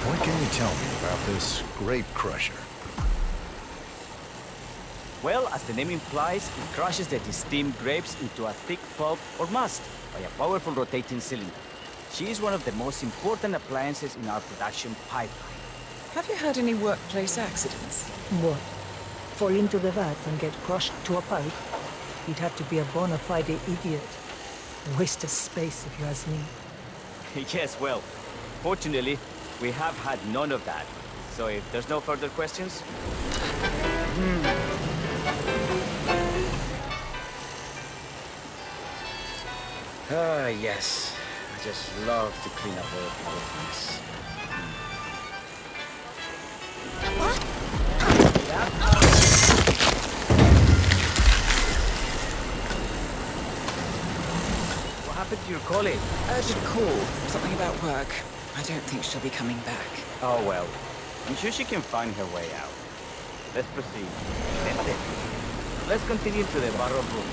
What can you tell me about this grape crusher? Well, as the name implies, it crushes the steamed grapes into a thick pulp or must by a powerful rotating cylinder. She is one of the most important appliances in our production pipeline. Have you had any workplace accidents? What? Fall into the vat and get crushed to a pipe? You'd have to be a bona fide idiot. Waste of space, if you ask me. Yes, well, fortunately, we have had none of that. So if there's no further questions... Ah, yes. I just love to clean up other people's mess. What happened to your colleague? Urgent call. Something about work. I don't think she'll be coming back. Oh well. I'm sure she can find her way out. Let's proceed. Let's continue to the barrel room.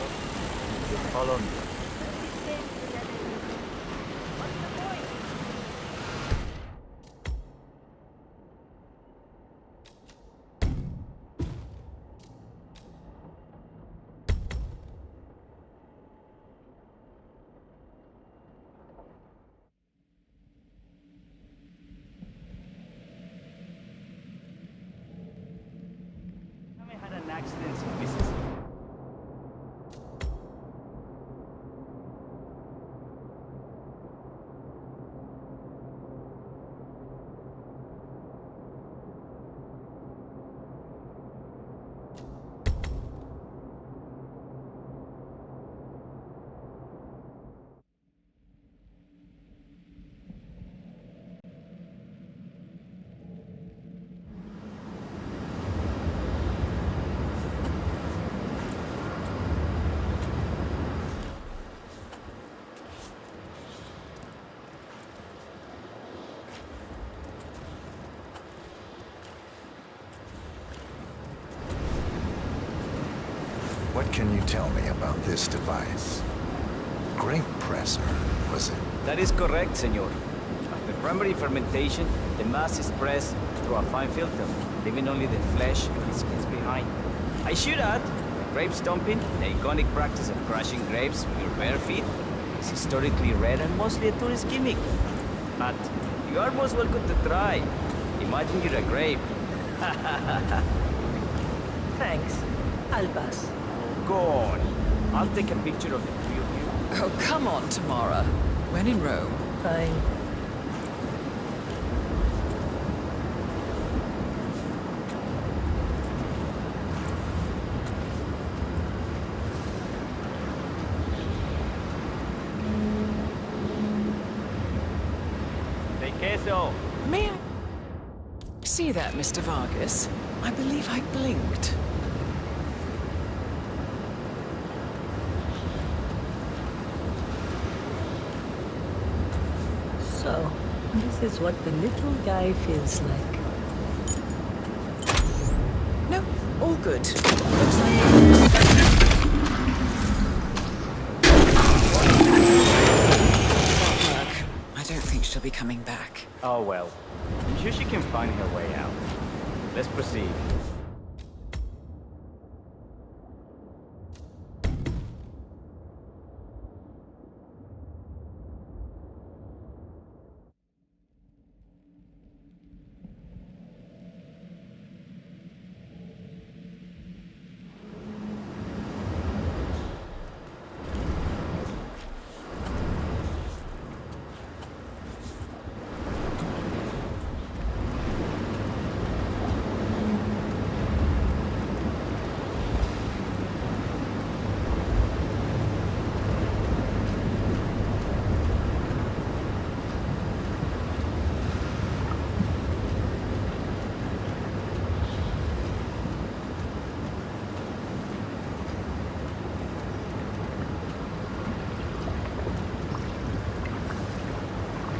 Follow me. Had an accident in Mississippi. What can you tell me about this device? Grape presser, was it? That is correct, senor. After primary fermentation, the mass is pressed through a fine filter, leaving only the flesh and skins behind. I should add, grape stomping, the iconic practice of crushing grapes with your bare feet, is historically rare and mostly a tourist gimmick. But you are most welcome to try. Imagine you're a grape. Thanks. I'll pass. Go on. I'll take a picture of the three of you. Oh, come on, Tamara. When in Rome. Fine. De queso. May I see that, Mr. Vargas? I believe I blinked. So, this is what the little guy feels like. No, all good. I don't think she'll be coming back. Oh well. I'm sure she can find her way out. Let's proceed.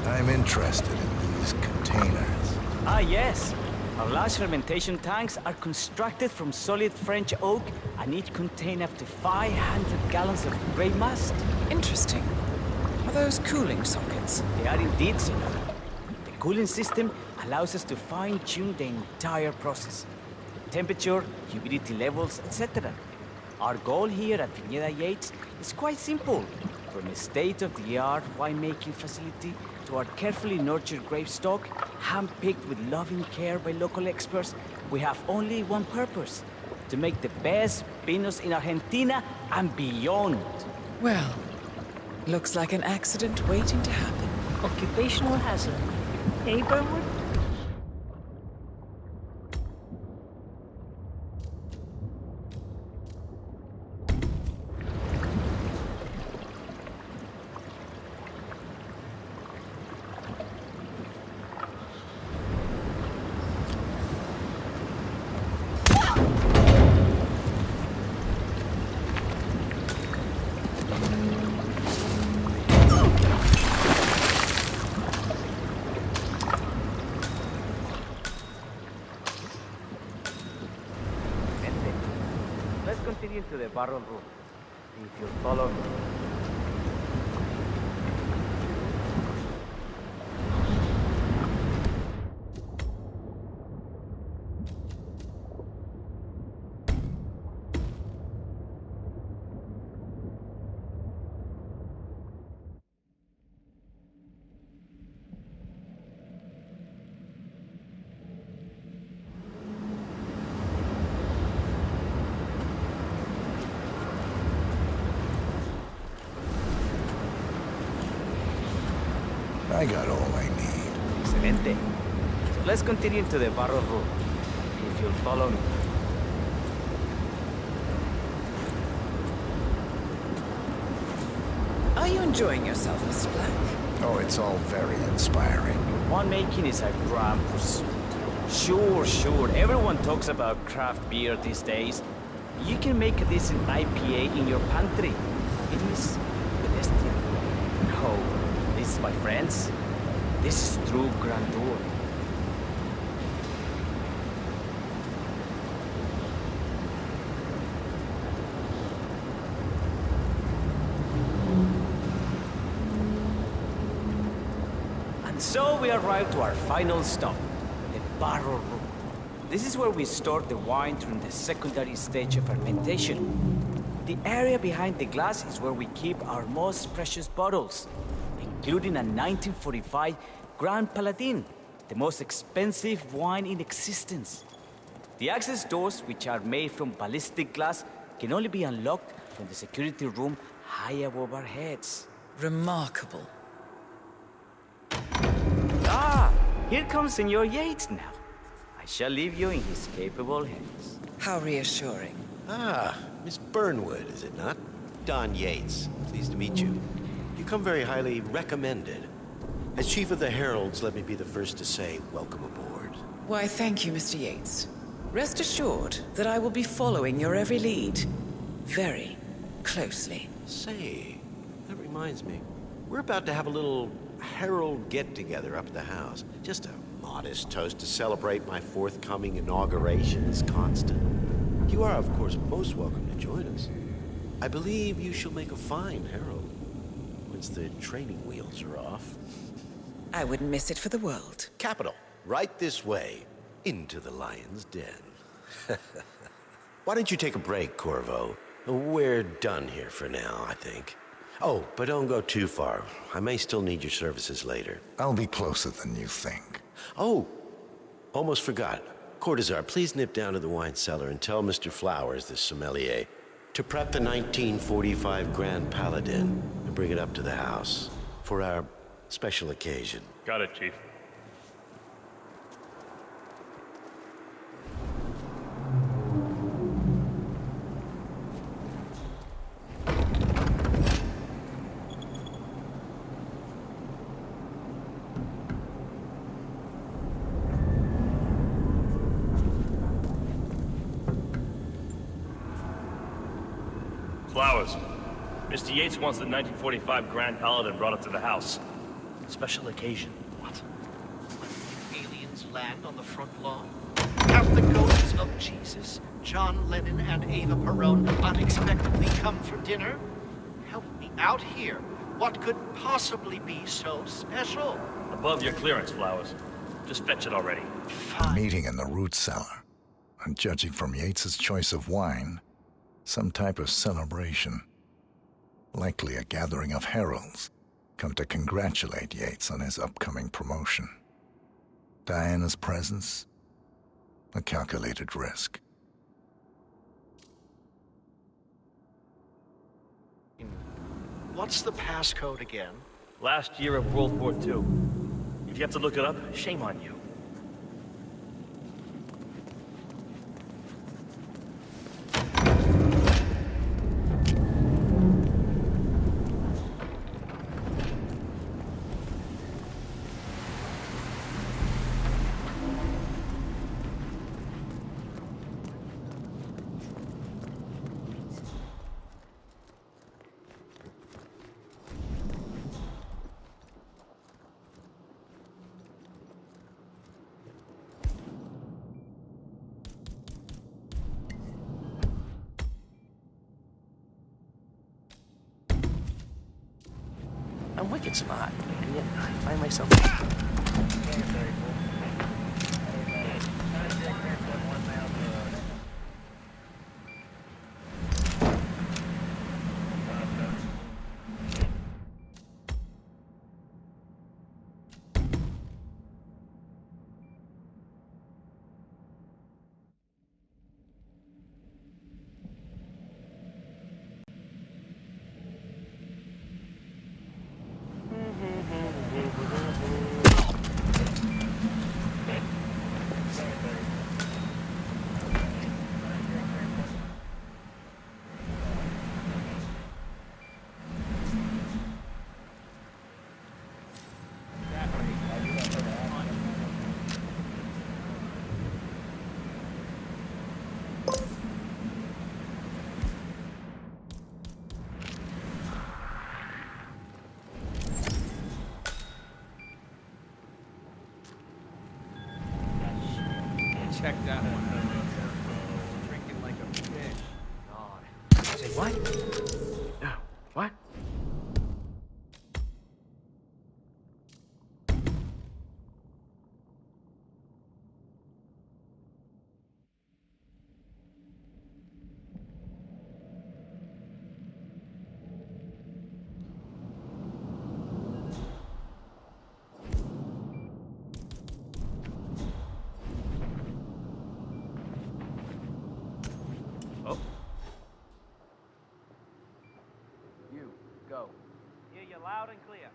I'm interested in these containers. Ah, yes. Our large fermentation tanks are constructed from solid French oak and each contain up to 500 gallons of grape must. Interesting. Are those cooling sockets? They are indeed, senor. The cooling system allows us to fine-tune the entire process. The temperature, humidity levels, etc. Our goal here at Viñeda Yates is quite simple. From a state-of-the-art winemaking facility to our carefully nurtured grape stock, hand-picked with loving care by local experts, we have only one purpose: to make the best vinos in Argentina and beyond. Well, looks like an accident waiting to happen. Occupational hazard. Hey, Burnwood? into the barrel room. If you'll follow me. I got all I need. Excelente. So let's continue to the barrel room. If you'll follow me. Are you enjoying yourself, Mr. Black? Oh, it's all very inspiring. Winemaking is a grand pursuit. Sure. Everyone talks about craft beer these days. You can make a decent IPA in your pantry. It is pedestrian. No, this, my friends, this is true grandeur. And so we arrive to our final stop, the barrel room. This is where we store the wine during the secondary stage of fermentation. The area behind the glass is where we keep our most precious bottles, including a 1945 Grand Paladin, the most expensive wine in existence. The access doors, which are made from ballistic glass, can only be unlocked from the security room high above our heads. Remarkable. Ah, here comes Senor Yates now. I shall leave you in his capable hands. How reassuring. Ah, Miss Burnwood, is it not? Don Yates. Pleased to meet you. You come very highly recommended. As Chief of the Heralds, let me be the first to say welcome aboard. Why, thank you, Mr. Yates. Rest assured that I will be following your every lead. Very closely. Say, that reminds me. We're about to have a little Herald get-together up at the house. Just a modest toast to celebrate my forthcoming inauguration as Constant. You are, of course, most welcome to join us. I believe you shall make a fine Herald, once the training wheels are off. I wouldn't miss it for the world. Capital. Right this way, into the lion's den. Why don't you take a break, Corvo? We're done here for now, I think. Oh, but don't go too far. I may still need your services later. I'll be closer than you think. Oh, almost forgot. Cortazar, please nip down to the wine cellar and tell Mr. Flowers, the sommelier, to prep the 1945 Grand Paladin and bring it up to the house for our special occasion. Got it, Chief. Flowers. Mr. Yates wants the 1945 Grand Paladin brought up to the house. Special occasion. What? Aliens land on the front lawn? Have the ghosts of Jesus, John Lennon, and Ava Perón unexpectedly come for dinner? Help me out here. What could possibly be so special? Above your clearance, Flowers. Just fetch it already. A meeting in the root cellar. And judging from Yates's choice of wine, some type of celebration. Likely a gathering of heralds, come to congratulate Yates on his upcoming promotion. Diana's presence, a calculated risk. What's the passcode again? Last year of World War II. If you have to look it up, shame on you. like it's not, and yet I find myself... Check that one. Drinking like a fish. God. Say what? No. What? Go. Hear you loud and clear.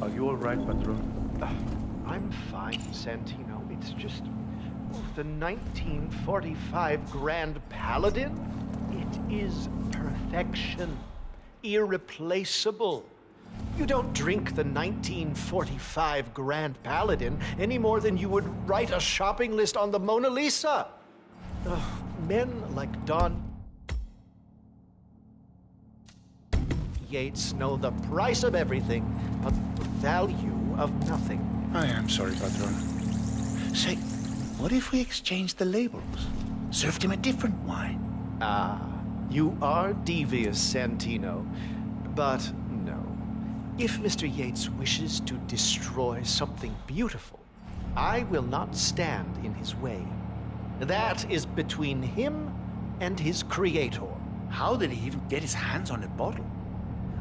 Are you all right, Patron? I'm fine, Santino. It's just... the 1945 Grand Paladin? It is perfection. Irreplaceable. You don't drink the 1945 Grand Paladin any more than you would write a shopping list on the Mona Lisa. Men like Don Yates know the price of everything, but the value of nothing. I am sorry, Patron. Say, what if we exchanged the labels? Served him a different wine? Ah, you are devious, Santino. But no. If Mr. Yates wishes to destroy something beautiful, I will not stand in his way. That is between him and his creator. How did he even get his hands on a bottle?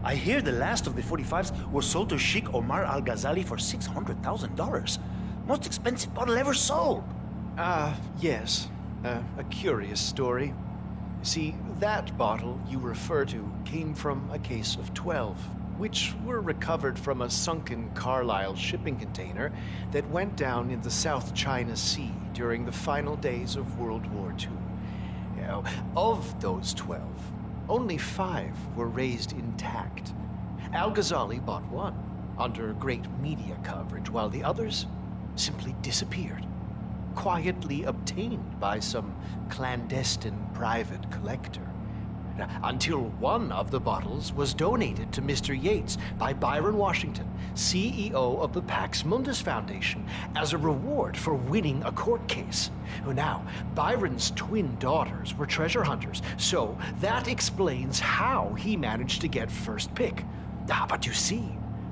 I hear the last of the 45s was sold to Sheikh Omar Al-Ghazali for $600,000. Most expensive bottle ever sold. Yes. A curious story. See, that bottle you refer to came from a case of 12, which were recovered from a sunken Carlisle shipping container that went down in the South China Sea during the final days of World War II. Now, of those 12, only 5 were raised intact. Al-Ghazali bought one under great media coverage, while the others simply disappeared, quietly obtained by some clandestine private collector. Until one of the bottles was donated to Mr. Yates by Byron Washington, CEO of the Pax Mundus Foundation, as a reward for winning a court case. Now, Byron's twin daughters were treasure hunters, so that explains how he managed to get first pick. But you see,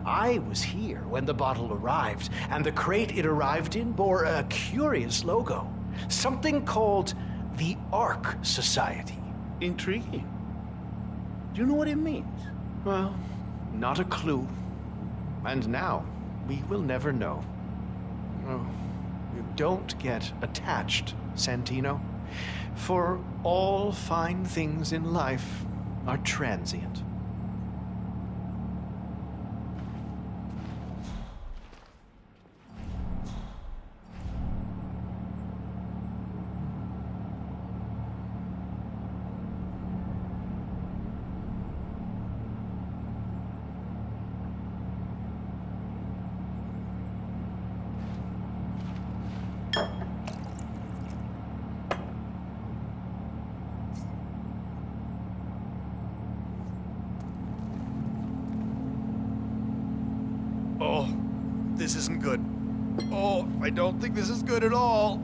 I was here when the bottle arrived, and the crate it arrived in bore a curious logo. Something called the Ark Society. Intriguing. Do you know what it means? Well, not a clue. And now, we will never know. Oh, you don't get attached, Santino. For all fine things in life are transient. Oh, this isn't good. Oh, I don't think this is good at all.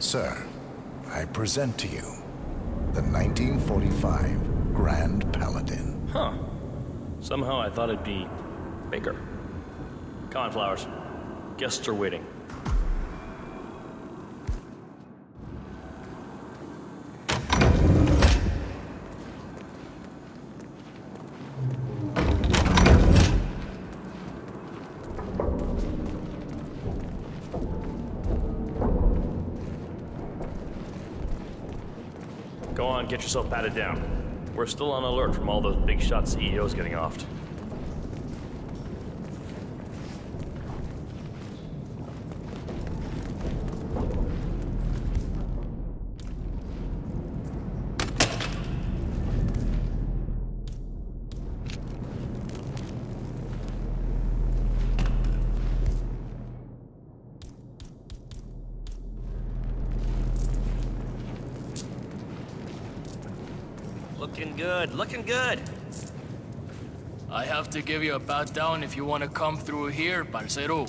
Sir, I present to you the 1945 Grand Paladin. Huh. Somehow I thought it'd be bigger. Come on, Flowers. Guests are waiting. Go on, get yourself patted down. We're still on alert from all those big shot CEOs getting offed. Looking good, looking good. I have to give you a pat down if you want to come through here, parcero.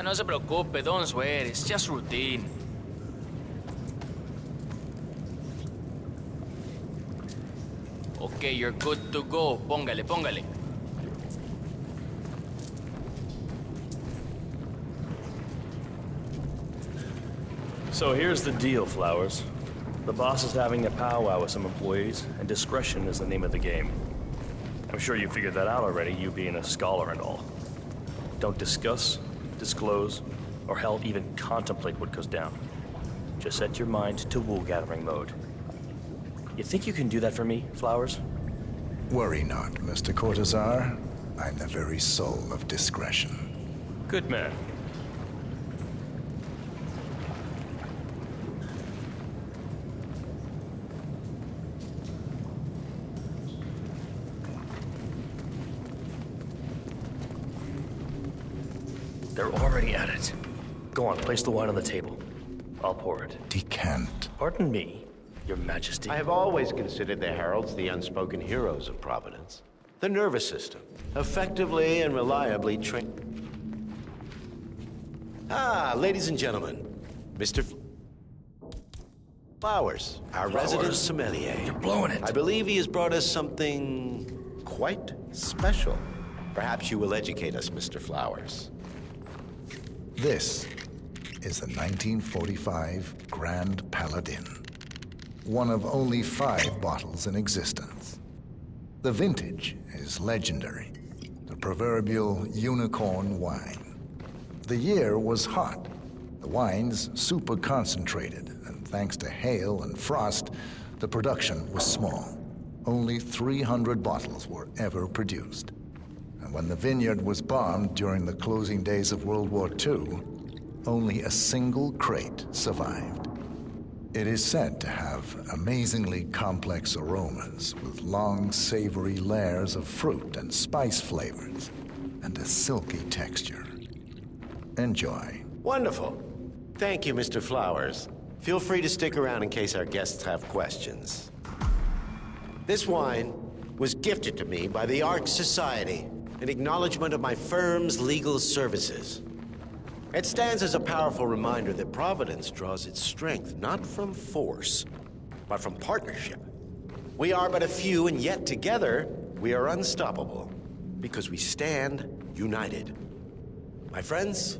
No se preocupe, don't swear, it's just routine. Okay, you're good to go. Póngale, póngale. So here's the deal, Flowers. The boss is having a powwow with some employees, and discretion is the name of the game. I'm sure you figured that out already, you being a scholar and all. Don't discuss, disclose, or hell even contemplate what goes down. Just set your mind to wool-gathering mode. You think you can do that for me, Flowers? Worry not, Mr. Cortazar. I'm the very soul of discretion. Good man. They're already at it. Go on, place the wine on the table. I'll pour it. Decant. Pardon me, Your Majesty. I have always considered the heralds the unspoken heroes of Providence. The nervous system, effectively and reliably trained. Ah, ladies and gentlemen, Mr. Flowers, our resident sommelier. You're blowing it. I believe he has brought us something quite special. Perhaps you will educate us, Mr. Flowers. This is the 1945 Grand Paladin, one of only 5 bottles in existence. The vintage is legendary, the proverbial unicorn wine. The year was hot, the wine's super concentrated, and thanks to hail and frost, the production was small. Only 300 bottles were ever produced. And when the vineyard was bombed during the closing days of World War II, only a single crate survived. It is said to have amazingly complex aromas with long, savory layers of fruit and spice flavors, and a silky texture. Enjoy. Wonderful. Thank you, Mr. Flowers. Feel free to stick around in case our guests have questions. This wine was gifted to me by the Ark Society in acknowledgement of my firm's legal services. It stands as a powerful reminder that Providence draws its strength not from force, but from partnership. We are but a few, and yet together we are unstoppable because we stand united. My friends,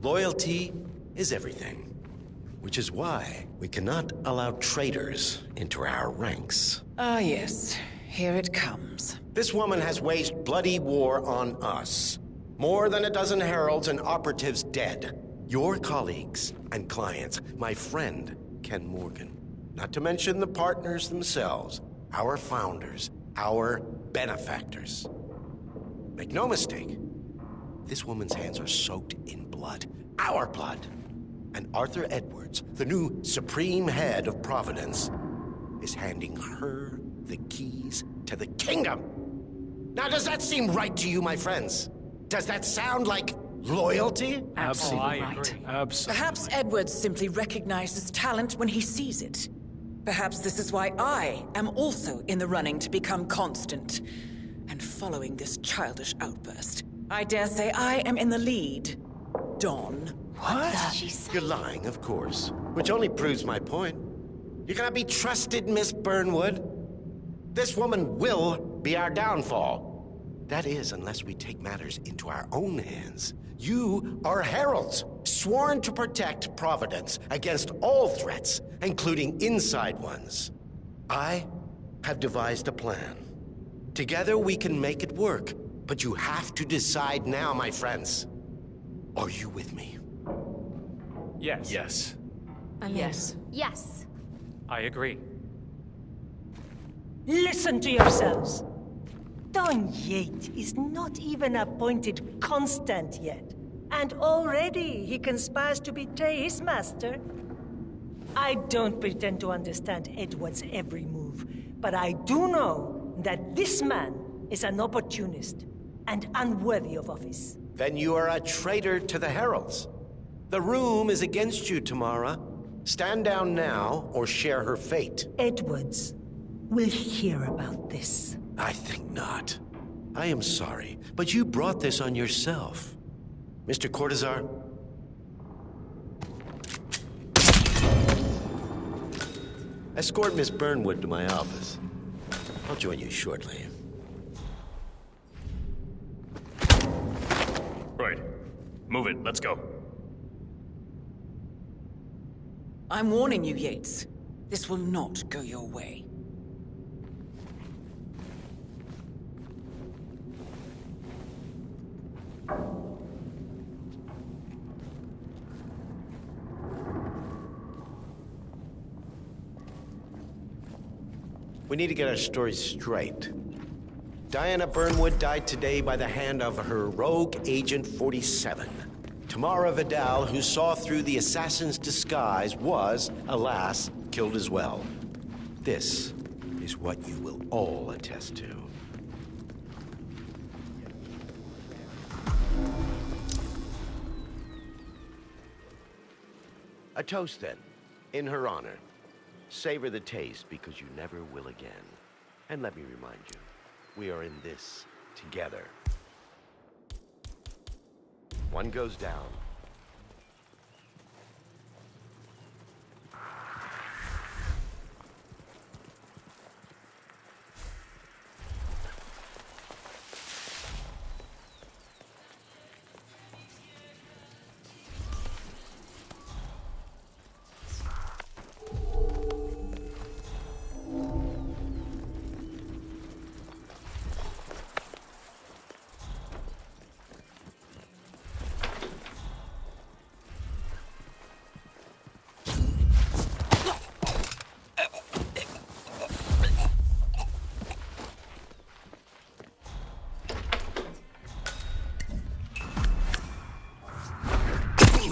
loyalty is everything, which is why we cannot allow traitors into our ranks. Ah, yes. Here it comes. This woman has waged bloody war on us. More than a dozen heralds and operatives dead. Your colleagues and clients, my friend, Ken Morgan. Not to mention the partners themselves, our founders, our benefactors. Make no mistake, this woman's hands are soaked in blood. Our blood. And Arthur Edwards, the new supreme head of Providence, is handing her the keys to the kingdom. Now, does that seem right to you, my friends? Does that sound like loyalty? Absolutely right. Absolutely. Perhaps Edwards simply recognizes talent when he sees it. Perhaps this is why I am also in the running to become constant. And following this childish outburst, I dare say I am in the lead. Dawn. What did she say? You're lying, of course. Which only proves my point. You cannot be trusted, Miss Burnwood. This woman will be our downfall. That is, unless we take matters into our own hands. You are heralds, sworn to protect Providence against all threats, including inside ones. I have devised a plan. Together we can make it work, but you have to decide now, my friends. Are you with me? Yes. Yes. Yes. Yes. I agree. Listen to yourselves. Don Yates is not even appointed constant yet, and already he conspires to betray his master. I don't pretend to understand Edward's every move, but I do know that this man is an opportunist and unworthy of office. Then you are a traitor to the heralds. The room is against you, Tamara. Stand down now or share her fate. Edwards will hear about this. I think not. I am sorry, but you brought this on yourself. Mr. Cortazar? Escort Miss Burnwood to my office. I'll join you shortly. Right. Move it. Let's go. I'm warning you, Yates. This will not go your way. We need to get our stories straight. Diana Burnwood died today by the hand of her rogue Agent 47. Tamara Vidal, who saw through the assassin's disguise, was, alas, killed as well. This is what you will all attest to. A toast, then, in her honor. Savor the taste, because you never will again. And let me remind you, We are in this together. One goes down.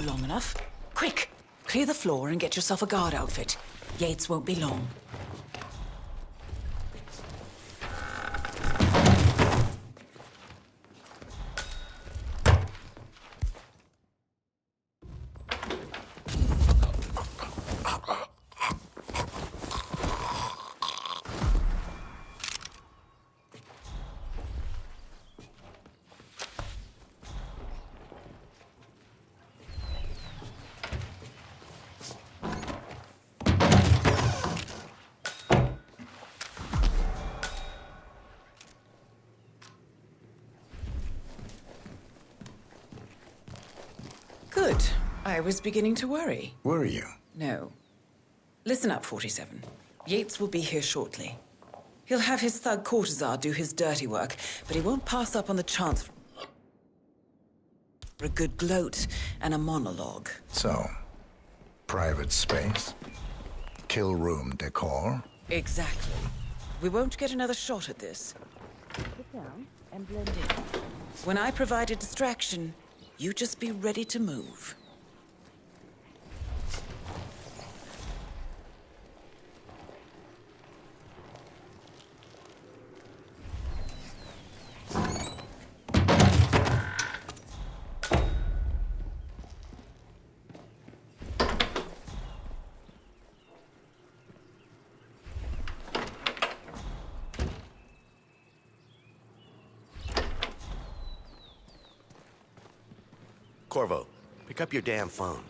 Long enough. Quick! Clear the floor and get yourself a guard outfit. Yates won't be long. Good. I was beginning to worry. Were you? No. Listen up, 47. Yates will be here shortly. He'll have his thug Cortazar do his dirty work, but he won't pass up on the chance for a good gloat and a monologue. So, private space? Kill room decor? Exactly. We won't get another shot at this. Sit down and blend in. When I provide a distraction, you just be ready to move. Corvo, pick up your damn phone.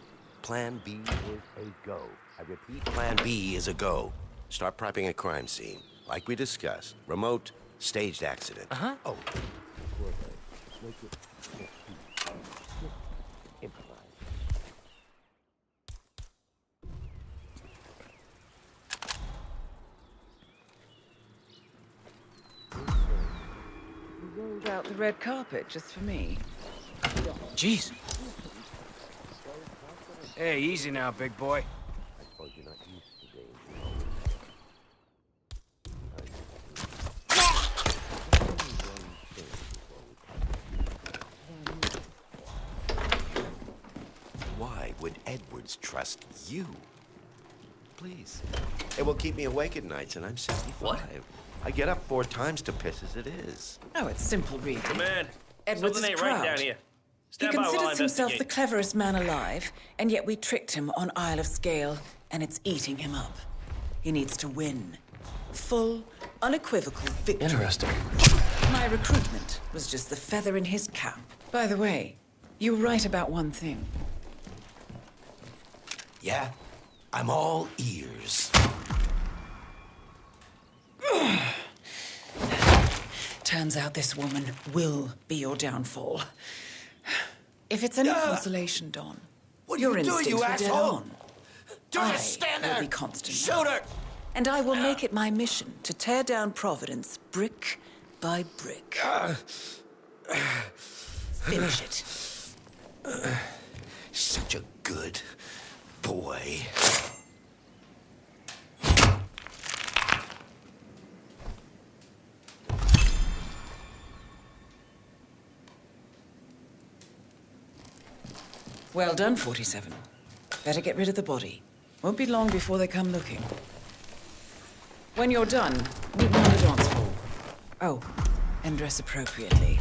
Plan B is a go. I repeat, Plan B is a go. Start prepping a crime scene. Like we discussed. Remote, staged accident. Uh-huh. Oh. Corvo, make it improvise. You rolled out the red carpet just for me. Jeez. Hey, easy now, big boy. I suppose you're not used to danger. Why would Edwards trust you? Please. It will keep me awake at nights, and I'm 65. What? I get up 4 times to piss as it is. Oh, it's simple, really. Command. Edwards Something is ain't right proud. down here. He Stand by while I considers himself the investigate. cleverest man alive, and yet we tricked him on Isle of Scale, and it's eating him up. He needs to win. Full, unequivocal victory. Interesting. My recruitment was just the feather in his cap. By the way, you were right about one thing. Yeah? I'm all ears. Turns out this woman will be your downfall. If it's any consolation, Don, What are your you doing, instincts you were dead asshole? on. Just stand there. Will be constant. Shoot her! And I will make it my mission to tear down Providence brick by brick. Finish it. Such a good boy. Well done, 47. Better get rid of the body. Won't be long before they come looking. When you're done, meet me on the dance floor. Oh, and dress appropriately.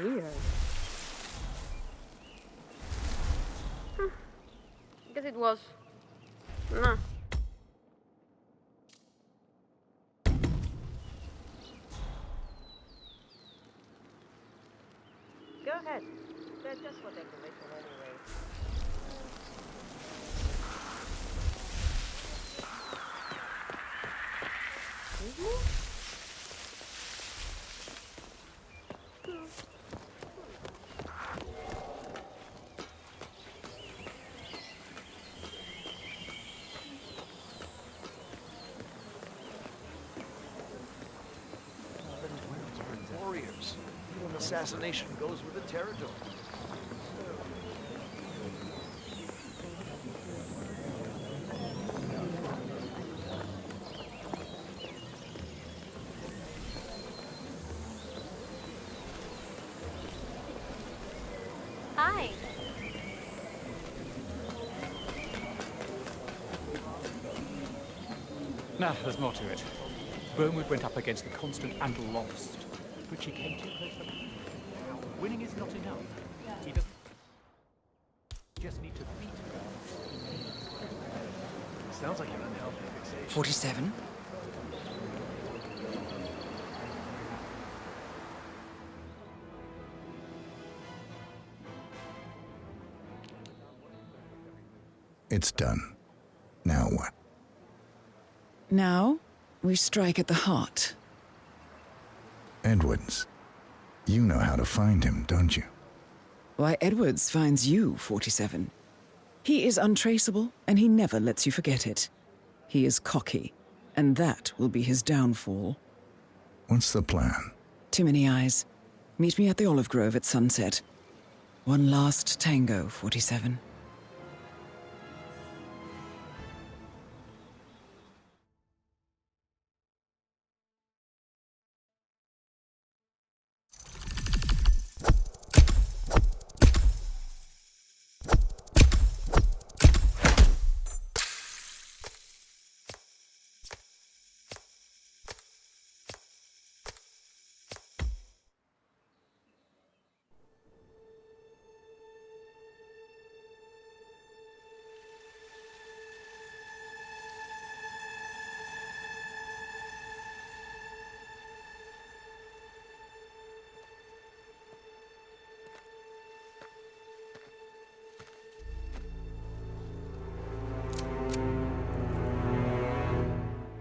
Weird. Guess it was. Nah. Go ahead. They're just for decoration anyway. Warriors. An assassination goes with the territory. Hi. Now, there's more to it. Burnwood went up against the Constant and lost, but she came too close for comfort. Winning is not enough. He doesn't just need to beat her. Sounds like an unhealthy fixation. 47? It's done. Now what? Now, we strike at the heart. Edwards. You know how to find him, don't you? Why, Edwards finds you, 47. He is untraceable, and he never lets you forget it. He is cocky, and that will be his downfall. What's the plan? Too many eyes. Meet me at the Olive Grove at sunset. One last tango, 47.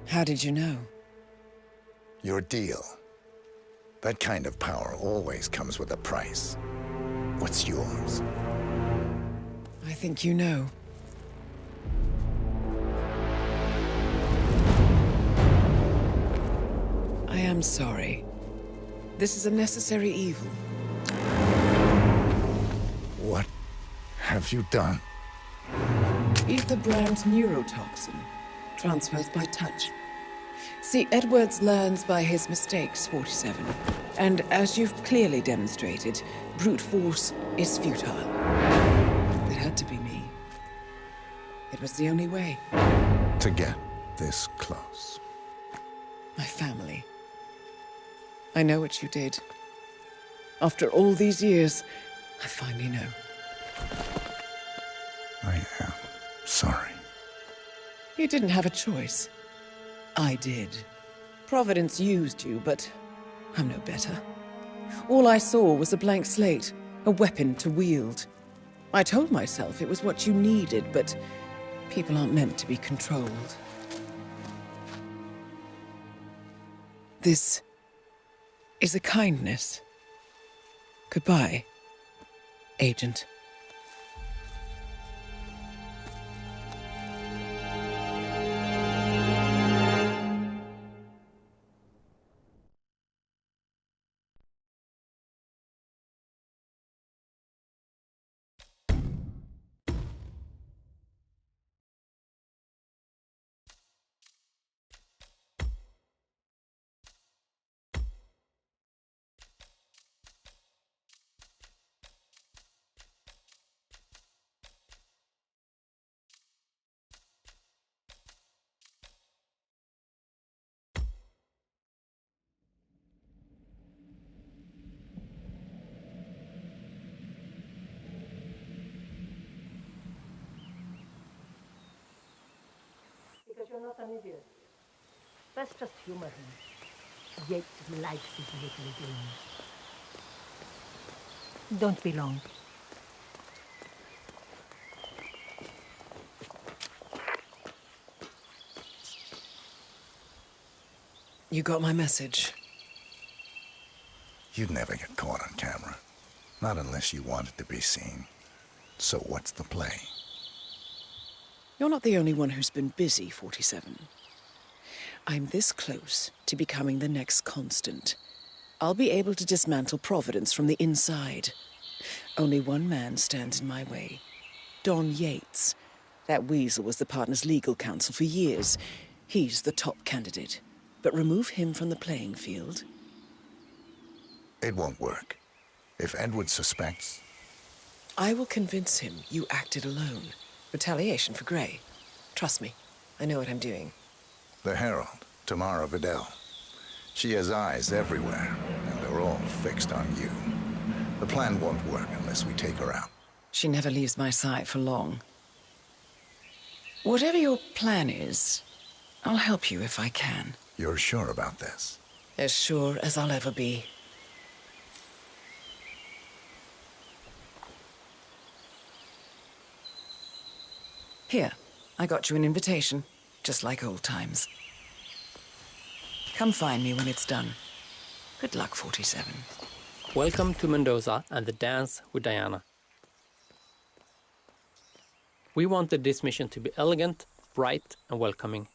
How did you know? Your deal. That kind of power always comes with a price. What's yours? I think you know. I am sorry. This is a necessary evil. What have you done? Ether brand neurotoxin. Transfers by touch. See, Edwards learns by his mistakes, 47. And as you've clearly demonstrated, brute force is futile. It had to be me. It was the only way. To get this close. My family. I know what you did. After all these years, I finally know. I am sorry. You didn't have a choice. I did. Providence used you, but I'm no better. All I saw was a blank slate, a weapon to wield. I told myself it was what you needed, but people aren't meant to be controlled. This is a kindness. Goodbye, Agent. you're not an idiot. Let's just humor him. Yates likes his little games. Don't be long. You got my message. You'd never get caught on camera. Not unless you wanted to be seen. So what's the play? You're not the only one who's been busy, 47. I'm this close to becoming the next constant. I'll be able to dismantle Providence from the inside. Only one man stands in my way. Don Yates. That weasel was the partner's legal counsel for years. He's the top candidate. But remove him from the playing field. It won't work. If Edward suspects... I will convince him you acted alone. Retaliation for Gray. Trust me, I know what I'm doing. The Herald, Tamara Vidal. She has eyes everywhere, and they're all fixed on you. The plan won't work unless we take her out. She never leaves my side for long. Whatever your plan is, I'll help you if I can. You're sure about this? As sure as I'll ever be. Here, I got you an invitation, just like old times. Come find me when it's done. Good luck, 47. Welcome to Mendoza and the dance with Diana. We wanted this mission to be elegant, bright and welcoming.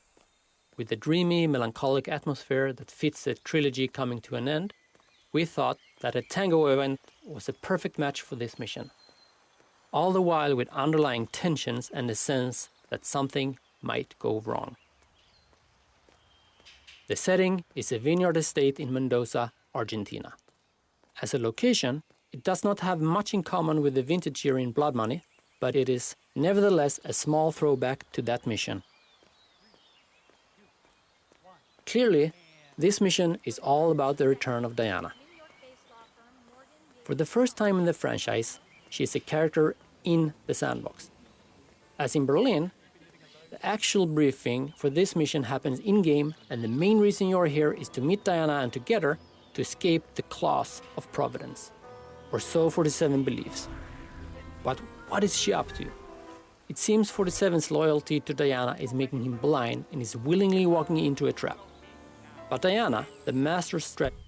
With the dreamy, melancholic atmosphere that fits the trilogy coming to an end, we thought that a tango event was a perfect match for this mission. All the while with underlying tensions and a sense that something might go wrong. The setting is a vineyard estate in Mendoza, Argentina. As a location, it does not have much in common with the vintage year in Blood Money, but it is nevertheless a small throwback to that mission. Clearly, this mission is all about the return of Diana. For the first time in the franchise, she is a character in the sandbox. As in Berlin, the actual briefing for this mission happens in-game, and the main reason you're here is to meet Diana and together to escape the claws of Providence. Or so 47 believes. But what is she up to? It seems 47's loyalty to Diana is making him blind and is willingly walking into a trap. But Diana, the master strategist,